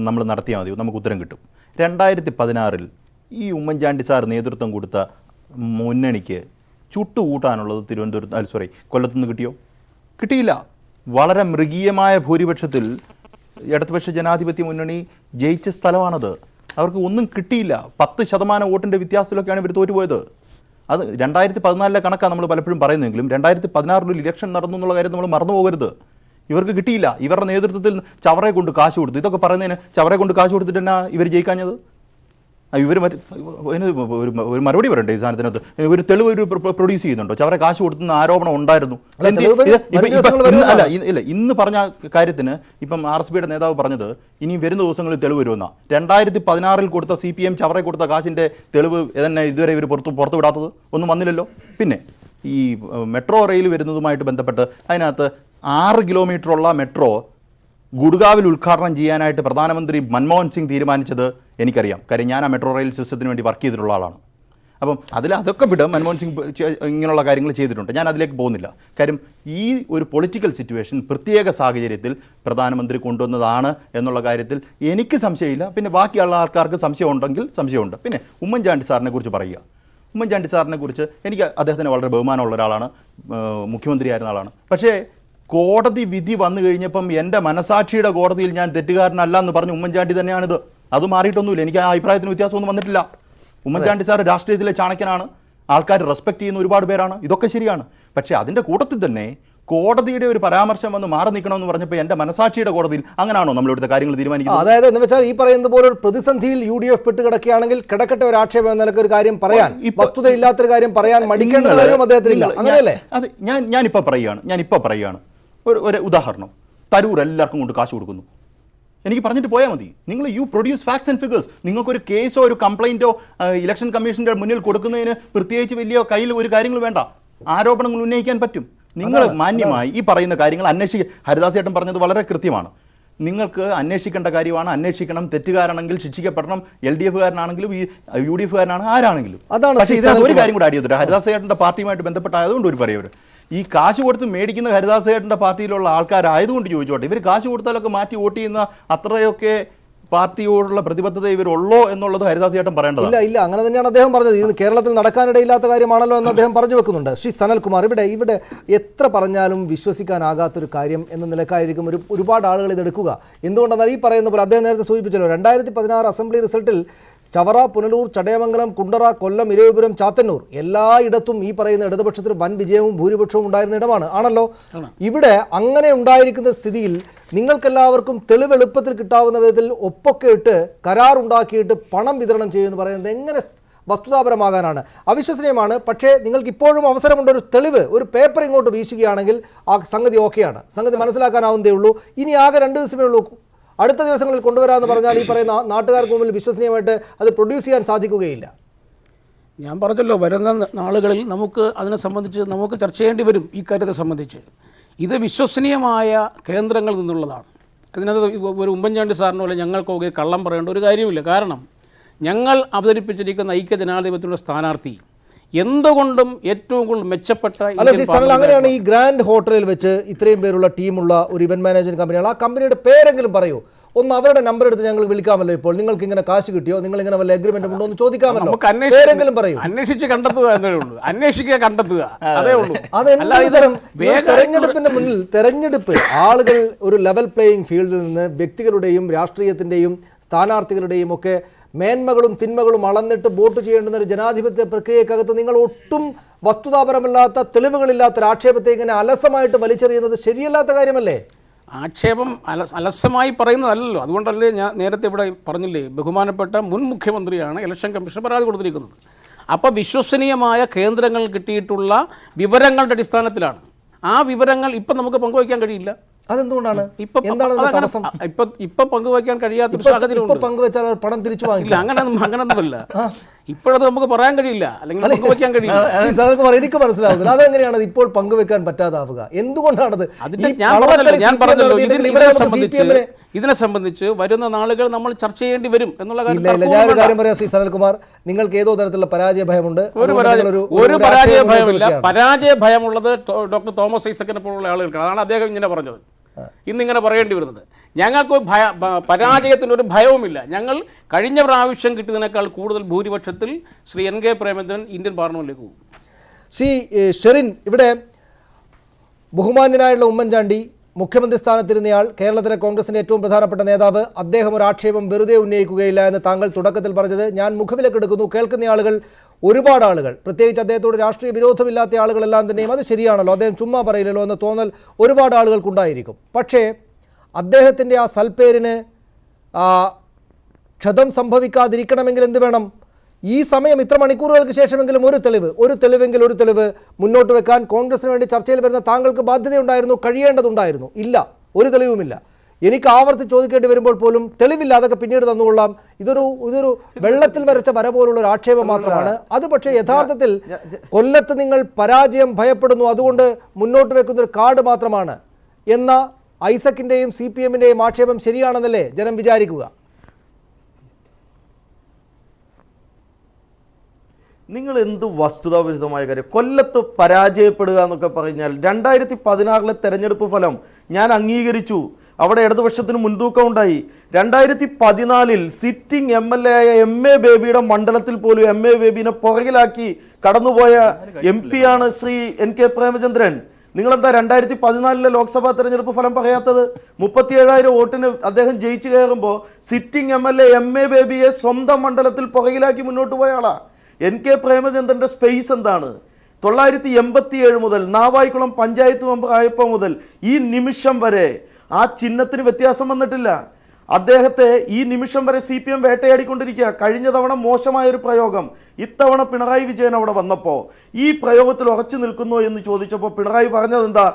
നമ്മൾ നടത്തിയാൽ മതി, നമുക്ക് ഉത്തരം കിട്ടും. 2016 ഈ ഉമ്മൻചാണ്ടി സാർ നേതൃത്വം കൊടുത്ത മുന്നണിക്ക് ചുട്ടുകൂട്ടാനുള്ളത് കൊല്ലത്തുനിന്ന് കിട്ടിയോ? കിട്ടിയില്ല. വളരെ മൃഗീയമായ ഭൂരിപക്ഷത്തിൽ ഇടതുപക്ഷ ജനാധിപത്യ മുന്നണി ജയിച്ച സ്ഥലമാണത്. അവർക്ക് ഒന്നും കിട്ടിയില്ല. 10% വോട്ടിൻ്റെ വ്യത്യാസത്തിലൊക്കെയാണ് ഇവർ തോറ്റുപോയത്. അത് 2014 കണക്കാണ് നമ്മൾ പലപ്പോഴും പറയുന്നതെങ്കിലും 2016 ഇലക്ഷൻ നടന്നു എന്നുള്ള കാര്യം നമ്മൾ മറന്നു പോകരുത്. ഇവർക്ക് കിട്ടിയില്ല. ഇവരുടെ നേതൃത്വത്തിൽ ചവറയെ കൊണ്ട് കാശ് കൊടുത്തു. ഇതൊക്കെ പറയുന്നതിന് ചവറയെ കൊണ്ട് കാശ് കൊടുത്തിട്ട് തന്നെ ഇവർ ജയിക്കാഞ്ഞത്? ഇവർ ഒരു മറുപടി പറയണ്ടേ? ഈ സാധനത്തിനകത്ത് ഒരു തെളിവ് ഒരു പ്രൊഡ്യൂസ് ചെയ്യുന്നുണ്ടോ? ചവറെ കാശ് കൊടുത്തുന്ന ആരോപണം ഉണ്ടായിരുന്നു. ഇല്ല, ഇന്ന് പറഞ്ഞ കാര്യത്തിന് ഇപ്പം RSPയുടെ നേതാവ് പറഞ്ഞത് ഇനി വരുന്ന ദിവസങ്ങളിൽ തെളിവ് വരുമെന്ന. 2016 കൊടുത്ത CPM ചവറെ കൊടുത്ത കാശിൻ്റെ തെളിവ് തന്നെ ഇതുവരെ ഇവർ പുറത്തു വിടാത്തത് ഒന്നും വന്നില്ലല്ലോ. പിന്നെ ഈ മെട്രോ റെയിൽ വരുന്നതുമായിട്ട് ബന്ധപ്പെട്ട് അതിനകത്ത് 6 കിലോമീറ്ററുള്ള മെട്രോ ഗുഡ്ഗാവിൽ ഉദ്ഘാടനം ചെയ്യാനായിട്ട് പ്രധാനമന്ത്രി മൻമോഹൻ സിംഗ് തീരുമാനിച്ചത് എനിക്കറിയാം. കാര്യം ഞാൻ ആ മെട്രോ റെയിൽ സിസ്റ്റത്തിന് വേണ്ടി വർക്ക് ചെയ്തിട്ടുള്ള ആളാണ്. അപ്പം അതൊക്കെ വിടും. മൻമോഹൻ സിംഗ് ഇങ്ങനെയുള്ള കാര്യങ്ങൾ ചെയ്തിട്ടുണ്ട്. ഞാൻ അതിലേക്ക് പോകുന്നില്ല. കാര്യം ഈ ഒരു പൊളിറ്റിക്കൽ സിറ്റുവേഷൻ പ്രത്യേക സാഹചര്യത്തിൽ പ്രധാനമന്ത്രി കൊണ്ടുവന്നതാണ് എന്നുള്ള കാര്യത്തിൽ എനിക്ക് സംശയമില്ല. പിന്നെ ബാക്കിയുള്ള ആൾക്കാർക്ക് സംശയമുണ്ടെങ്കിൽ സംശയമുണ്ട്. പിന്നെ ഉമ്മൻചാണ്ടി സാറിനെ കുറിച്ച് പറയുക. ഉമ്മൻചാണ്ടി സാറിനെ കുറിച്ച് എനിക്ക് അദ്ദേഹത്തിന് വളരെ ബഹുമാനമുള്ള ഒരാളാണ്, മുഖ്യമന്ത്രിയായിരുന്ന ആളാണ്. പക്ഷേ കോടതി വിധി വന്നു കഴിഞ്ഞപ്പം എൻ്റെ മനസാക്ഷിയുടെ കോടതിയിൽ ഞാൻ തെറ്റുകാരനല്ല എന്ന് പറഞ്ഞ് ഉമ്മൻചാണ്ടി തന്നെയാണിത്. അത് മാറിയിട്ടൊന്നുമില്ല. എനിക്ക് ആ അഭിപ്രായത്തിന് വ്യത്യാസമൊന്നും വന്നിട്ടില്ല. ഉമ്മൻചാണ്ടി സാർ രാഷ്ട്രീയത്തിലെ ചാണക്യനാണ്. ആൾക്കാർ റെസ്പെക്ട് ചെയ്യുന്ന ഒരുപാട് പേരാണ്. ഇതൊക്കെ ശരിയാണ്. പക്ഷേ അതിൻ്റെ കൂട്ടത്തിൽ തന്നെ കോടതിയുടെ ഒരു പരാമർശം വന്ന് മാറി നിൽക്കണമെന്ന് പറഞ്ഞപ്പോൾ എൻ്റെ മനസാക്ഷിയുടെ കോടതിയിൽ അങ്ങനെയാണോ നമ്മൾ ഇവിടുത്തെ കാര്യങ്ങൾ തീരുമാനിക്കുന്നത്? അതായത് എന്ന് വെച്ചാൽ ഈ പറയുന്നത് പോലെ ഒരു പ്രതിസന്ധിയിൽ UDF പെട്ട് കിടക്കുകയാണെങ്കിൽ കിടക്കട്ടെ ഒരു ആക്ഷേപം എന്ന നിലയ്ക്ക് ഒരു കാര്യം പറയാൻ, വസ്തുതയില്ലാത്തൊരു കാര്യം പറയാൻ മടിക്കേണ്ട കാര്യവും അദ്ദേഹത്തിനില്ല. അങ്ങനെയല്ലേ? അത് ഞാനിപ്പോൾ പറയുകയാണ്. ഒരു ഉദാഹരണം, തരൂർ എല്ലാവർക്കും കൊണ്ട് കാശ് കൊടുക്കുന്നു. എനിക്ക് പറഞ്ഞിട്ട് പോയാൽ മതി. നിങ്ങൾ പ്രൊഡ്യൂസ് ഫാക്ട്സ് ആൻഡ് ഫിഗേഴ്സ്. നിങ്ങൾക്കൊരു കേസോ ഒരു കംപ്ലൈൻറ്റോ ഇലക്ഷൻ കമ്മീഷൻ്റെ മുന്നിൽ കൊടുക്കുന്നതിന് പ്രത്യേകിച്ച് വലിയ കയ്യിൽ ഒരു കാര്യങ്ങൾ വേണ്ട. ആരോപണങ്ങൾ ഉന്നയിക്കാൻ പറ്റും. നിങ്ങൾ മാന്യമായി ഈ പറയുന്ന കാര്യങ്ങൾ ഹരിദാസ് ചേട്ടൻ പറഞ്ഞത് വളരെ കൃത്യമാണ്. നിങ്ങൾക്ക് അന്വേഷിക്കേണ്ട കാര്യമാണ്, അന്വേഷിക്കണം. തെറ്റുകാരാണെങ്കിൽ ശിക്ഷിക്കപ്പെടണം. LDF-കാരനാണെങ്കിലും ഈ UDF-കാരനാണ് ആരാണെങ്കിലും. പക്ഷേ ഇതിനകത്ത് ഒരു കാര്യം കൂടി ആഡ് ചെയ്തിട്ട് ഹരിദാസ് ചേട്ടൻ്റെ പാർട്ടിയുമായിട്ട് ബന്ധപ്പെട്ടായതുകൊണ്ട് ഒരു പറയുന്നത്, ഈ കാശ് കൊടുത്ത് മേടിക്കുന്ന ഹരിദാസ് ചേട്ടൻ്റെ പാർട്ടിയിലുള്ള ആൾക്കാരായതുകൊണ്ട് ചോദിച്ചോട്ടെ, ഇവർ കാശ് കൊടുത്താലൊക്കെ മാറ്റി വോട്ട് ചെയ്യുന്ന അത്രയൊക്കെ പാർട്ടിയോടുള്ള പ്രതിബദ്ധത ഇവരുള്ളോ എന്നുള്ളത് ഹരിദാസ് ചേട്ടൻ പറയേണ്ടത്. ഇല്ല, അങ്ങനെ തന്നെയാണ് അദ്ദേഹം പറഞ്ഞത്. ഇത് കേരളത്തിൽ നടക്കാനിടയില്ലാത്ത കാര്യമാണല്ലോ എന്ന് അദ്ദേഹം പറഞ്ഞു വെക്കുന്നുണ്ട്. ശ്രീ സനൽകുമാർ, ഇവിടെ എത്ര പറഞ്ഞാലും വിശ്വസിക്കാനാകാത്തൊരു കാര്യം എന്ന നിലക്കായിരിക്കും ഒരുപാട് ആളുകൾ ഇതെടുക്കുക. എന്തുകൊണ്ടെന്നാൽ ഈ പറയുന്ന പോലെ അദ്ദേഹം നേരത്തെ സൂചിപ്പിച്ചല്ലോ, 2016 അസംബ്ലി റിസൾട്ടിൽ ചവറ, പുനലൂർ, ചടയമംഗലം, കുണ്ടറ, കൊല്ലം, ഇരവിപുരം, ചാത്തന്നൂർ എല്ലായിടത്തും ഈ പറയുന്ന ഇടതുപക്ഷത്തിന് വൻ വിജയവും ഭൂരിപക്ഷവും ഉണ്ടായിരുന്ന ഇടമാണ് ആണല്ലോ. ഇവിടെ അങ്ങനെ ഉണ്ടായിരിക്കുന്ന സ്ഥിതിയിൽ നിങ്ങൾക്കെല്ലാവർക്കും തെളിവ് എളുപ്പത്തിൽ കിട്ടാവുന്ന വിധത്തിൽ ഒപ്പൊക്കെ ഇട്ട് കരാറുണ്ടാക്കിയിട്ട് പണം വിതരണം ചെയ്യുമെന്ന് പറയുന്നത് എങ്ങനെ വസ്തുതാപരമാകാനാണ്, അവിശ്വസനീയമാണ്. പക്ഷേ നിങ്ങൾക്ക് ഇപ്പോഴും അവസരമുണ്ട്, ഒരു തെളിവ്, ഒരു പേപ്പർ ഇങ്ങോട്ട് വീശുകയാണെങ്കിൽ ആ സംഗതി ഓക്കെയാണ്, സംഗതി മനസ്സിലാക്കാനാവുന്നതേ ഉള്ളൂ. ഇനി ആകെ 2 ദിവസമേ ഉള്ളൂ, അടുത്ത ദിവസങ്ങളിൽ കൊണ്ടുവരാമെന്ന് പറഞ്ഞാൽ ഈ പറയുന്ന നാട്ടുകാർക്ക് മുമ്പിൽ വിശ്വസനീയമായിട്ട് അത് പ്രൊഡ്യൂസ് ചെയ്യാൻ സാധിക്കുകയില്ല. ഞാൻ പറഞ്ഞല്ലോ, വരുന്ന നാളുകളിൽ നമുക്ക് അതിനെ സംബന്ധിച്ച് നമുക്ക് ചർച്ച ചെയ്യേണ്ടി വരും. ഈ കാര്യത്തെ സംബന്ധിച്ച് ഇത് വിശ്വസനീയമായ കേന്ദ്രങ്ങളിൽ നിന്നുള്ളതാണ്. അതിനകത്ത് ഒരു ഉമ്മൻചാണ്ടി സാറിനോ അല്ലെങ്കിൽ ഞങ്ങൾക്കൊക്കെ കള്ളം പറയേണ്ട ഒരു കാര്യമില്ല. കാരണം ഞങ്ങൾ അവതരിപ്പിച്ചിരിക്കുന്ന ഐക്യജനാധിപത്യത്തിലുള്ള സ്ഥാനാർത്ഥി എന്തുകൊണ്ടും ഏറ്റവും കൂടുതൽ മെച്ചപ്പെട്ട. അല്ല ശ്രീ സനൽ, അങ്ങനെയാണ് ഈ ഗ്രാൻഡ് ഹോട്ടലിൽ വെച്ച് ഇത്രയും പേരുള്ള ടീമുള്ള ഒരു ഇവന്റ് മാനേജ്മെന്റ് കമ്പനിയാണ്. ആ കമ്പനിയുടെ പേരെങ്കിലും പറയൂ, ഒന്ന് അവരുടെ നമ്പർ എടുത്ത് ഞങ്ങൾ വിളിക്കാമല്ലോ. ഇപ്പോൾ നിങ്ങൾക്ക് ഇങ്ങനെ കാശ് കിട്ടിയോ, നിങ്ങൾ ഇങ്ങനെ വല്ല എഗ്രിമെന്റ് ഉണ്ടോ എന്ന് ചോദിക്കാമല്ലോ. പേരെങ്കിലും പറയൂ. അന്വേഷിച്ച് കണ്ടെത്തുക എന്നേ ഉള്ളൂ, അന്വേഷിക്കുക, കണ്ടെത്തുക, അതേ ഉള്ളൂ. തെരഞ്ഞെടുപ്പിന്റെ മുന്നിൽ തെരഞ്ഞെടുപ്പ് ആളുകൾ ഒരു ലെവൽ പ്ലേയിങ് ഫീൽഡിൽ നിന്ന് വ്യക്തികളുടെയും രാഷ്ട്രീയത്തിന്റെയും സ്ഥാനാർത്ഥികളുടെയും ഒക്കെ മേന്മകളും തിന്മകളും അളന്നിട്ട് വോട്ട് ചെയ്യേണ്ടുന്ന ഒരു ജനാധിപത്യ പ്രക്രിയക്കകത്ത് നിങ്ങൾ ഒട്ടും വസ്തുതാപരമല്ലാത്ത തെളിവുകളില്ലാത്ത ഒരു ആക്ഷേപത്തെ ഇങ്ങനെ അലസമായിട്ട് വലിച്ചെറിയുന്നത് ശരിയല്ലാത്ത കാര്യമല്ലേ? ആക്ഷേപം അലസമായി പറയുന്നതല്ലല്ലോ. അതുകൊണ്ടല്ലേ ഞാൻ നേരത്തെ ഇവിടെ പറഞ്ഞില്ലേ, ബഹുമാനപ്പെട്ട മുൻ മുഖ്യമന്ത്രിയാണ് ഇലക്ഷൻ കമ്മീഷന് പരാതി കൊടുത്തിരിക്കുന്നത്. അപ്പോൾ വിശ്വസനീയമായ കേന്ദ്രങ്ങൾ കിട്ടിയിട്ടുള്ള വിവരങ്ങളുടെ അടിസ്ഥാനത്തിലാണ്. ആ വിവരങ്ങൾ ഇപ്പം നമുക്ക് പങ്കുവയ്ക്കാൻ കഴിയില്ല. അതെന്തുകൊണ്ടാണ്? ഇപ്പൊ പങ്കുവയ്ക്കാൻ കഴിയാത്തൊരു സാഹചര്യം പങ്കുവെച്ചാൽ പണം തിരിച്ചു വാങ്ങില്ല. അങ്ങനൊന്നുമല്ല. ഇപ്പോഴത് നമുക്ക് പറയാൻ കഴിയില്ല, അല്ലെങ്കിൽ പങ്കുവയ്ക്കാൻ കഴിയില്ല. എനിക്ക് മനസ്സിലാവുന്നില്ല അതെങ്ങനെയാണ് ഇപ്പോൾ പങ്കുവെക്കാൻ പറ്റാതാവുക, എന്തുകൊണ്ടാണത്? ഞാൻ പറഞ്ഞല്ലോ, ഇതിനെ സംബന്ധിച്ച് വരുന്ന നാളുകൾ നമ്മൾ ചർച്ച ചെയ്യേണ്ടി വരും എന്നുള്ള കാര്യം. ഞാനൊരു കാര്യം പറയാം ശ്രീ സനൽകുമാർ, നിങ്ങൾക്ക് ഏതോ തരത്തിലുള്ള പരാജയ ഭയമുണ്ട്. ഒരു പരാജയ ഭയമില്ല. പരാജയ ഭയമുള്ളത് ഡോക്ടർ തോമസ് ഐസക്കിനെ പോലുള്ള ആളുകൾക്ക്. അതാണ് അദ്ദേഹം ഇങ്ങനെ പറഞ്ഞത്, ഇന്നിങ്ങനെ പറയേണ്ടി വരുന്നത്. ഞങ്ങൾക്ക് പരാജയത്തിനൊരു ഭയവുമില്ല. ഞങ്ങൾ കഴിഞ്ഞ പ്രാവശ്യം കിട്ടിയതിനേക്കാൾ കൂടുതൽ ഭൂരിപക്ഷത്തിൽ ശ്രീ NK പ്രേമചന്ദ്രൻ ഇന്ത്യൻ പാർലമെന്റിലേക്ക് പോകും. ശ്രീ ഷെറിൻ, ഇവിടെ ബഹുമാന്യനായുള്ള ഉമ്മൻചാണ്ടി മുഖ്യമന്ത്രി സ്ഥാനത്തിരുന്നയാൾ, കേരളത്തിലെ കോൺഗ്രസിന്റെ ഏറ്റവും പ്രധാനപ്പെട്ട നേതാവ്, അദ്ദേഹം ഒരു ആക്ഷേപം വെറുതെ ഉന്നയിക്കുകയില്ല എന്ന് താങ്കൾ തുടക്കത്തിൽ പറഞ്ഞത് ഞാൻ മുഖവിലക്കെടുക്കുന്നു. കേൾക്കുന്ന ആളുകൾ, ഒരുപാട് ആളുകൾ, പ്രത്യേകിച്ച് അദ്ദേഹത്തോട് രാഷ്ട്രീയ വിരോധമില്ലാത്ത ആളുകളെല്ലാം തന്നെയും അത് ശരിയാണല്ലോ, അദ്ദേഹം ചുമ്മാ പറയില്ലല്ലോ എന്ന തോന്നൽ ഒരുപാട് ആളുകൾക്കുണ്ടായിരിക്കും. പക്ഷേ അദ്ദേഹത്തിൻ്റെ ആ സൽപ്പേരിന് ക്ഷതം സംഭവിക്കാതിരിക്കണമെങ്കിൽ എന്ത് വേണം? ഈ സമയം ഇത്ര മണിക്കൂറുകൾക്ക് ശേഷമെങ്കിലും ഒരു തെളിവ് മുന്നോട്ട് വെക്കാൻ കോൺഗ്രസിന് വേണ്ടി ചർച്ചയിൽ വരുന്ന താങ്കൾക്ക് ബാധ്യതയുണ്ടായിരുന്നു, കഴിയേണ്ടതുണ്ടായിരുന്നു. ഇല്ല, ഒരു തെളിവുമില്ല. എനിക്ക് ആവർത്തി ചോദിക്കേണ്ടി വരുമ്പോൾ പോലും തെളിവില്ല, അതൊക്കെ പിന്നീട് തന്നുകൊള്ളാം. ഇതൊരു വെള്ളത്തിൽ വരച്ച വര പോലുള്ള ഒരു ആക്ഷേപം മാത്രമാണ് അത്. പക്ഷേ യഥാർത്ഥത്തിൽ കൊല്ലത്ത് നിങ്ങൾ പരാജയം ഭയപ്പെടുന്നു, അതുകൊണ്ട് മുന്നോട്ട് വെക്കുന്ന ഒരു കാർഡ് മാത്രമാണ് എന്ന ഐസക്കിന്റെയും CPMന്റെയും ആക്ഷേപം ശരിയാണെന്നല്ലേ ജനം വിചാരിക്കുക? നിങ്ങൾ എന്ത് വസ്തുതാവിരുദ്ധമായ കാര്യം. കൊല്ലത്ത് പരാജയപ്പെടുക എന്നൊക്കെ പറഞ്ഞാൽ 2016 തെരഞ്ഞെടുപ്പ് ഫലം ഞാൻ അംഗീകരിച്ചു. അവിടെ ഇടതുപക്ഷത്തിന് മുൻതൂക്കം ഉണ്ടായി. 2014 സിറ്റിംഗ് MLA ആയ MA ബേബിയുടെ മണ്ഡലത്തിൽ പോലും MA ബേബിനെ പുറകിലാക്കി കടന്നുപോയ MP ആണ് ശ്രീ NK പ്രേമചന്ദ്രൻ. നിങ്ങളെന്താ 2014 ലോക്സഭാ തെരഞ്ഞെടുപ്പ് ഫലം പറയാത്തത്? 37,000 വോട്ടിന് അദ്ദേഹം ജയിച്ചു കയറുമ്പോൾ സിറ്റിംഗ് MLA MA ബേബിയെ സ്വന്തം മണ്ഡലത്തിൽ പുറകിലാക്കി മുന്നോട്ട് പോയ ആളാ. NK പ്രേമചന്ദ്രന്റെ സ്പേസ് എന്താണ്? 987 മുതൽ നാവായിക്കുളം പഞ്ചായത്ത് മെമ്പർ ആയപ്പോൾ മുതൽ ഈ നിമിഷം വരെ ആ ചിഹ്നത്തിന് വ്യത്യാസം വന്നിട്ടില്ല. അദ്ദേഹത്തെ ഈ നിമിഷം വരെ CPM വേട്ടയാടിക്കൊണ്ടിരിക്കുക. കഴിഞ്ഞ തവണ മോശമായൊരു പ്രയോഗം, ഇത്തവണ പിണറായി വിജയൻ അവിടെ വന്നപ്പോൾ ഈ പ്രയോഗത്തിൽ ഉറച്ചു നിൽക്കുന്നു എന്ന് ചോദിച്ചപ്പോൾ പിണറായി പറഞ്ഞത് എന്താ?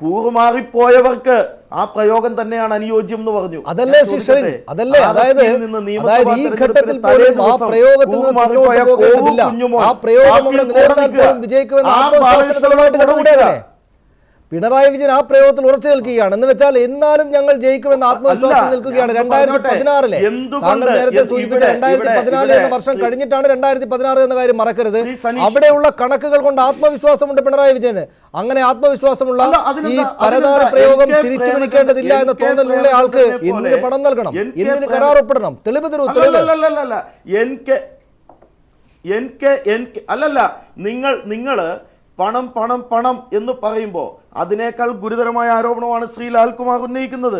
കൂറുമാറിപ്പോയവർക്ക് ആ പ്രയോഗം തന്നെയാണ് അനുയോജ്യം എന്ന് പറഞ്ഞു. അതല്ലേ ശിക്ഷ? അതല്ലേ? അതായത് ഈ ഘട്ടത്തിൽ പോലും ആ പ്രയോഗത്തിൽ ആ പ്രയോഗം നിലനിർത്താൻ പോലും വിജയിക്കുമെന്ന് ആത്മവിശ്വാസത്തിലുമായിട്ട് കടകൂടിയതല്ലേ? പിണറായി വിജയൻ ആ പ്രയോഗത്തിൽ ഉറച്ചു നിൽക്കുകയാണ്. എന്ന് വെച്ചാൽ എന്നാലും ഞങ്ങൾ ജയിക്കുമെന്ന് ആത്മവിശ്വാസം നിൽക്കുകയാണ്. 2016 താങ്കൾ നേരത്തെ സൂചിപ്പിച്ച 2014 എന്ന വർഷം കഴിഞ്ഞിട്ടാണ് 2016 എന്ന കാര്യം മറക്കരുത്. അവിടെയുള്ള കണക്കുകൾ കൊണ്ട് ആത്മവിശ്വാസമുണ്ട് പിണറായി വിജയന്. അങ്ങനെ ആത്മവിശ്വാസമുള്ള ഈ പരതാര പ്രയോഗം തിരിച്ചു പിടിക്കേണ്ടതില്ല എന്ന തോന്നലുള്ള ആൾക്ക് എന്തിന് പണം നൽകണം, എന്തിന് കരാർ ഒപ്പിടണം? തെളിവ് തരൂ, തെളിവ്. അല്ലല്ല, നിങ്ങള് പണം പണം പണം എന്ന് പറയുമ്പോൾ അതിനേക്കാൾ ഗുരുതരമായ ആരോപണമാണ് ശ്രീ ലാൽകുമാർ ഉന്നയിക്കുന്നത്.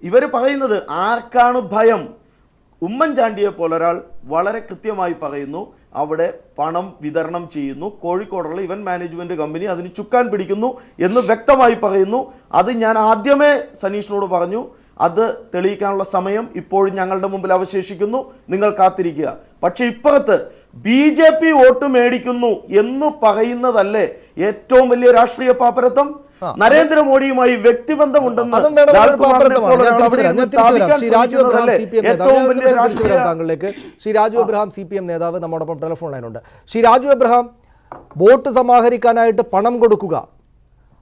ഇവർ പറയുന്നത് ആർക്കാണ് ഭയം? ഉമ്മൻചാണ്ടിയെ പോലൊരാൾ വളരെ കൃത്യമായി പറയുന്നു, അവിടെ പണം വിതരണം ചെയ്യുന്നു, കോഴിക്കോടുള്ള ഇവന്റ് മാനേജ്മെന്റ് കമ്പനി അതിന് ചുക്കാൻ പിടിക്കുന്നു എന്ന് വ്യക്തമായി പറയുന്നു. അത് ഞാൻ ആദ്യമേ സനീഷിനോട് പറഞ്ഞു, അത് തെളിയിക്കാനുള്ള സമയം ഇപ്പോഴും ഞങ്ങളുടെ മുമ്പിൽ അവശേഷിക്കുന്നു, നിങ്ങൾ കാത്തിരിക്കുക. പക്ഷെ ഇപ്പുറത്ത് BJP വോട്ട് മേടിക്കുന്നു എന്ന് പറയുന്നതല്ലേ ഏറ്റവും വലിയ രാഷ്ട്രീയ പാപ്പരത്വം? നരേന്ദ്രമോദിയുമായി വ്യക്തിബന്ധമുണ്ടെന്ന് താങ്കളിലേക്ക് ശ്രീ രാജു എബ്രഹാം CPM നേതാവ് നമ്മോടൊപ്പം ടെലിഫോൺ ലൈനുണ്ട്. ശ്രീ രാജു എബ്രഹാം, വോട്ട് സമാഹരിക്കാനായിട്ട് പണം കൊടുക്കുക,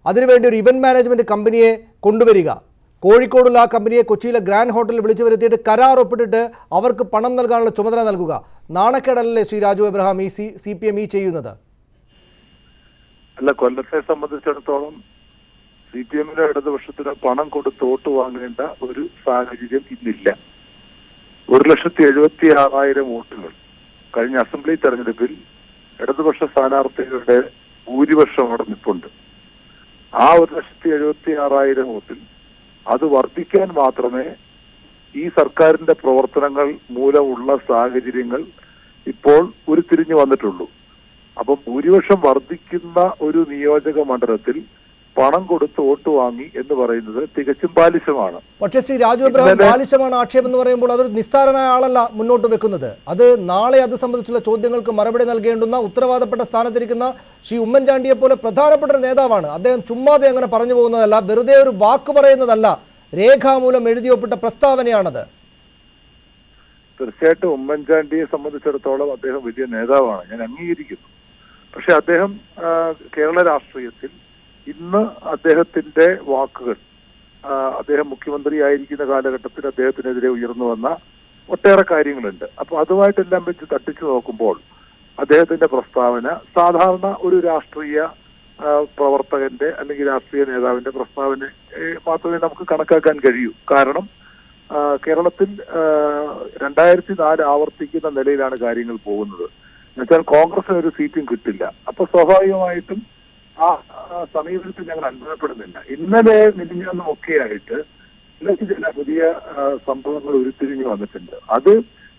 അതിനുവേണ്ടി ഒരു ഇവന്റ് മാനേജ്മെന്റ് കമ്പനിയെ കൊണ്ടുവരിക, കോഴിക്കോടുള്ള ആ കമ്പനിയെ കൊച്ചിയിലെ ഗ്രാൻഡ് ഹോട്ടലിൽ വിളിച്ചു വരുത്തിയിട്ട് കരാർ ഒപ്പിട്ടിട്ട് അവർക്ക് പണം നൽകാനുള്ള ചുമതല നൽകുക, നാണക്കേടല്ലേ ശ്രീ രാജു എബ്രഹാം ഈ CPM ചെയ്യുന്നത്? അല്ല, കൊല്ലത്തെ സംബന്ധിച്ചിടത്തോളം CPM-ന്റെ ഇടതുപക്ഷത്തിന് പണം കൊടുത്ത് വോട്ട് വാങ്ങേണ്ട ഒരു സാഹചര്യം ഇന്നില്ല. 1,76,000 വോട്ടുകൾ കഴിഞ്ഞ അസംബ്ലി തെരഞ്ഞെടുപ്പിൽ ഇടതുപക്ഷ സ്ഥാനാർത്ഥികളുടെ ഭൂരിപക്ഷം അവിടെ നിൽപ്പുണ്ട്. ആ 1,76,000 വോട്ടിൽ അത് വർദ്ധിക്കാൻ മാത്രമേ ഈ സർക്കാരിന്റെ പ്രവർത്തനങ്ങൾ മൂലമുള്ള സാഹചര്യങ്ങൾ ഇപ്പോൾ ഉരുത്തിരിഞ്ഞു വന്നിട്ടുള്ളൂ. അപ്പം ഭൂരിപക്ഷം വർദ്ധിക്കുന്ന ഒരു നിയോജക മണ്ഡലത്തിൽ പണം കൊടുത്ത് വോട്ട് വാങ്ങി എന്ന് പറയുന്നത് തികച്ചും ബാലിശമാണ്. പക്ഷേ ശ്രീ രാജു എബ്രഹാം, ബാലിശമാണ് ആക്ഷേപം എന്ന് പറയുമ്പോൾ അതൊരു നിസ്സാരനായ ആളല്ല മുന്നോട്ട് വെക്കുന്നത്. അത് നാളെ അത് സംബന്ധിച്ചുള്ള ചോദ്യങ്ങൾക്ക് മറുപടി നൽകേണ്ടുന്ന ഉത്തരവാദപ്പെട്ട സ്ഥാനത്തിരിക്കുന്ന ശ്രീ ഉമ്മൻചാണ്ടിയെ പോലെ പ്രധാനപ്പെട്ട ഒരു നേതാവാണ്. അദ്ദേഹം ചുമ്മാതെ അങ്ങനെ പറഞ്ഞു പോകുന്നതല്ല, വെറുതെ ഒരു വാക്ക് പറയുന്നതല്ല, രേഖാമൂലം എഴുതിയൊപ്പിട്ട പ്രസ്താവനയാണത്. തീർച്ചയായിട്ടും ഉമ്മൻചാണ്ടിയെ സംബന്ധിച്ചിടത്തോളം അദ്ദേഹം വലിയ നേതാവാണ്, ഞാൻ അംഗീകരിക്കുന്നു. പക്ഷെ അദ്ദേഹം കേരള രാഷ്ട്രീയത്തിൽ ഇന്ന് അദ്ദേഹത്തിന്റെ വാക്കുകൾ, അദ്ദേഹം മുഖ്യമന്ത്രിയായിരിക്കുന്ന കാലഘട്ടത്തിൽ അദ്ദേഹത്തിനെതിരെ ഉയർന്നു വന്ന ഒട്ടേറെ കാര്യങ്ങളുണ്ട്. അപ്പൊ അതുമായിട്ടെല്ലാം വെച്ച് തട്ടിച്ചു നോക്കുമ്പോൾ അദ്ദേഹത്തിന്റെ പ്രസ്താവന സാധാരണ ഒരു രാഷ്ട്രീയ പ്രവർത്തകന്റെ അല്ലെങ്കിൽ രാഷ്ട്രീയ നേതാവിന്റെ പ്രസ്താവന മാത്രമേ നമുക്ക് കണക്കാക്കാൻ കഴിയൂ. കാരണം കേരളത്തിൽ 2004 ആവർത്തിക്കുന്ന നിലയിലാണ് കാര്യങ്ങൾ പോകുന്നത്. എന്നുവെച്ചാൽ കോൺഗ്രസിന് ഒരു സീറ്റും കിട്ടില്ല. അപ്പൊ സ്വാഭാവികമായിട്ടും ആ സമീപനത്തിൽ ഞങ്ങൾ അനുഭവപ്പെടുന്നില്ല. ഇന്നലെ മിനിഞ്ഞാന്നും ഒക്കെയായിട്ട് ചില പുതിയ സംഭവങ്ങൾ ഉരുത്തിരിഞ്ഞു വന്നിട്ടുണ്ട്. അത്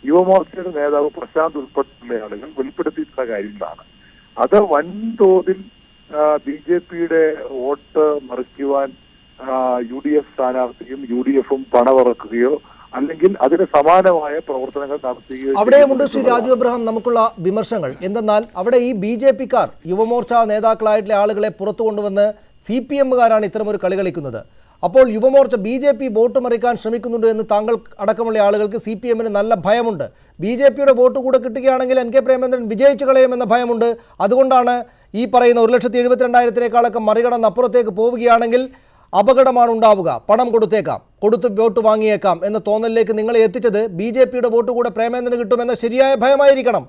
യുവമോർച്ചയുടെ നേതാവ് പ്രശാന്ത് ഉൾപ്പെടെയുള്ള ആളുകൾ വെളിപ്പെടുത്തിയിട്ടുള്ള കാര്യങ്ങളാണ്. അത് വൻതോതിൽ BJP-യുടെ വോട്ട് മറിക്കുവാൻ UDF സ്ഥാനാർത്ഥിയും UDF-ഉം പണമിറക്കുകയോ അല്ലെങ്കിൽ അതിന് സമാനമായ പ്രവർത്തനങ്ങൾ നടത്തുകയോ. അവിടെയുമുണ്ട് ശ്രീ രാജു എബ്രഹാം നമുക്കുള്ള വിമർശങ്ങൾ. എന്തെന്നാൽ അവിടെ ഈ BJP-ക്കാർ യുവമോർച്ച നേതാക്കളായിട്ടുള്ള ആളുകളെ പുറത്തു കൊണ്ടുവന്ന് CPM-കാരാണ് ഇത്തരമൊരു കളി കളിക്കുന്നത്. അപ്പോൾ യുവമോർച്ച BJP വോട്ട് മറിക്കാൻ ശ്രമിക്കുന്നുണ്ട് എന്ന് താങ്കൾ അടക്കമുള്ള ആളുകൾക്ക് CPM-ന് നല്ല ഭയമുണ്ട്. BJP-യുടെ വോട്ട് കൂടെ കിട്ടുകയാണെങ്കിൽ NK പ്രേമചന്ദ്രൻ വിജയിച്ചു കളയുമെന്ന ഭയമുണ്ട്. അതുകൊണ്ടാണ് ഈ പറയുന്ന 1,72,000-േക്കാളൊക്കെ മറികടന്ന് അപ്പുറത്തേക്ക് പോവുകയാണെങ്കിൽ അപകടമാണ് ഉണ്ടാവുക, പണം കൊടുത്തേക്കാം, കൊടുത്ത് വോട്ട് വാങ്ങിയേക്കാം എന്ന തോന്നലിലേക്ക് നിങ്ങളെ എത്തിച്ചത് BJP-യുടെ വോട്ട് കൂടെ പ്രേമേന്ദ്രന് കിട്ടുമെന്ന ശരിയായ ഭയമായിരിക്കണം.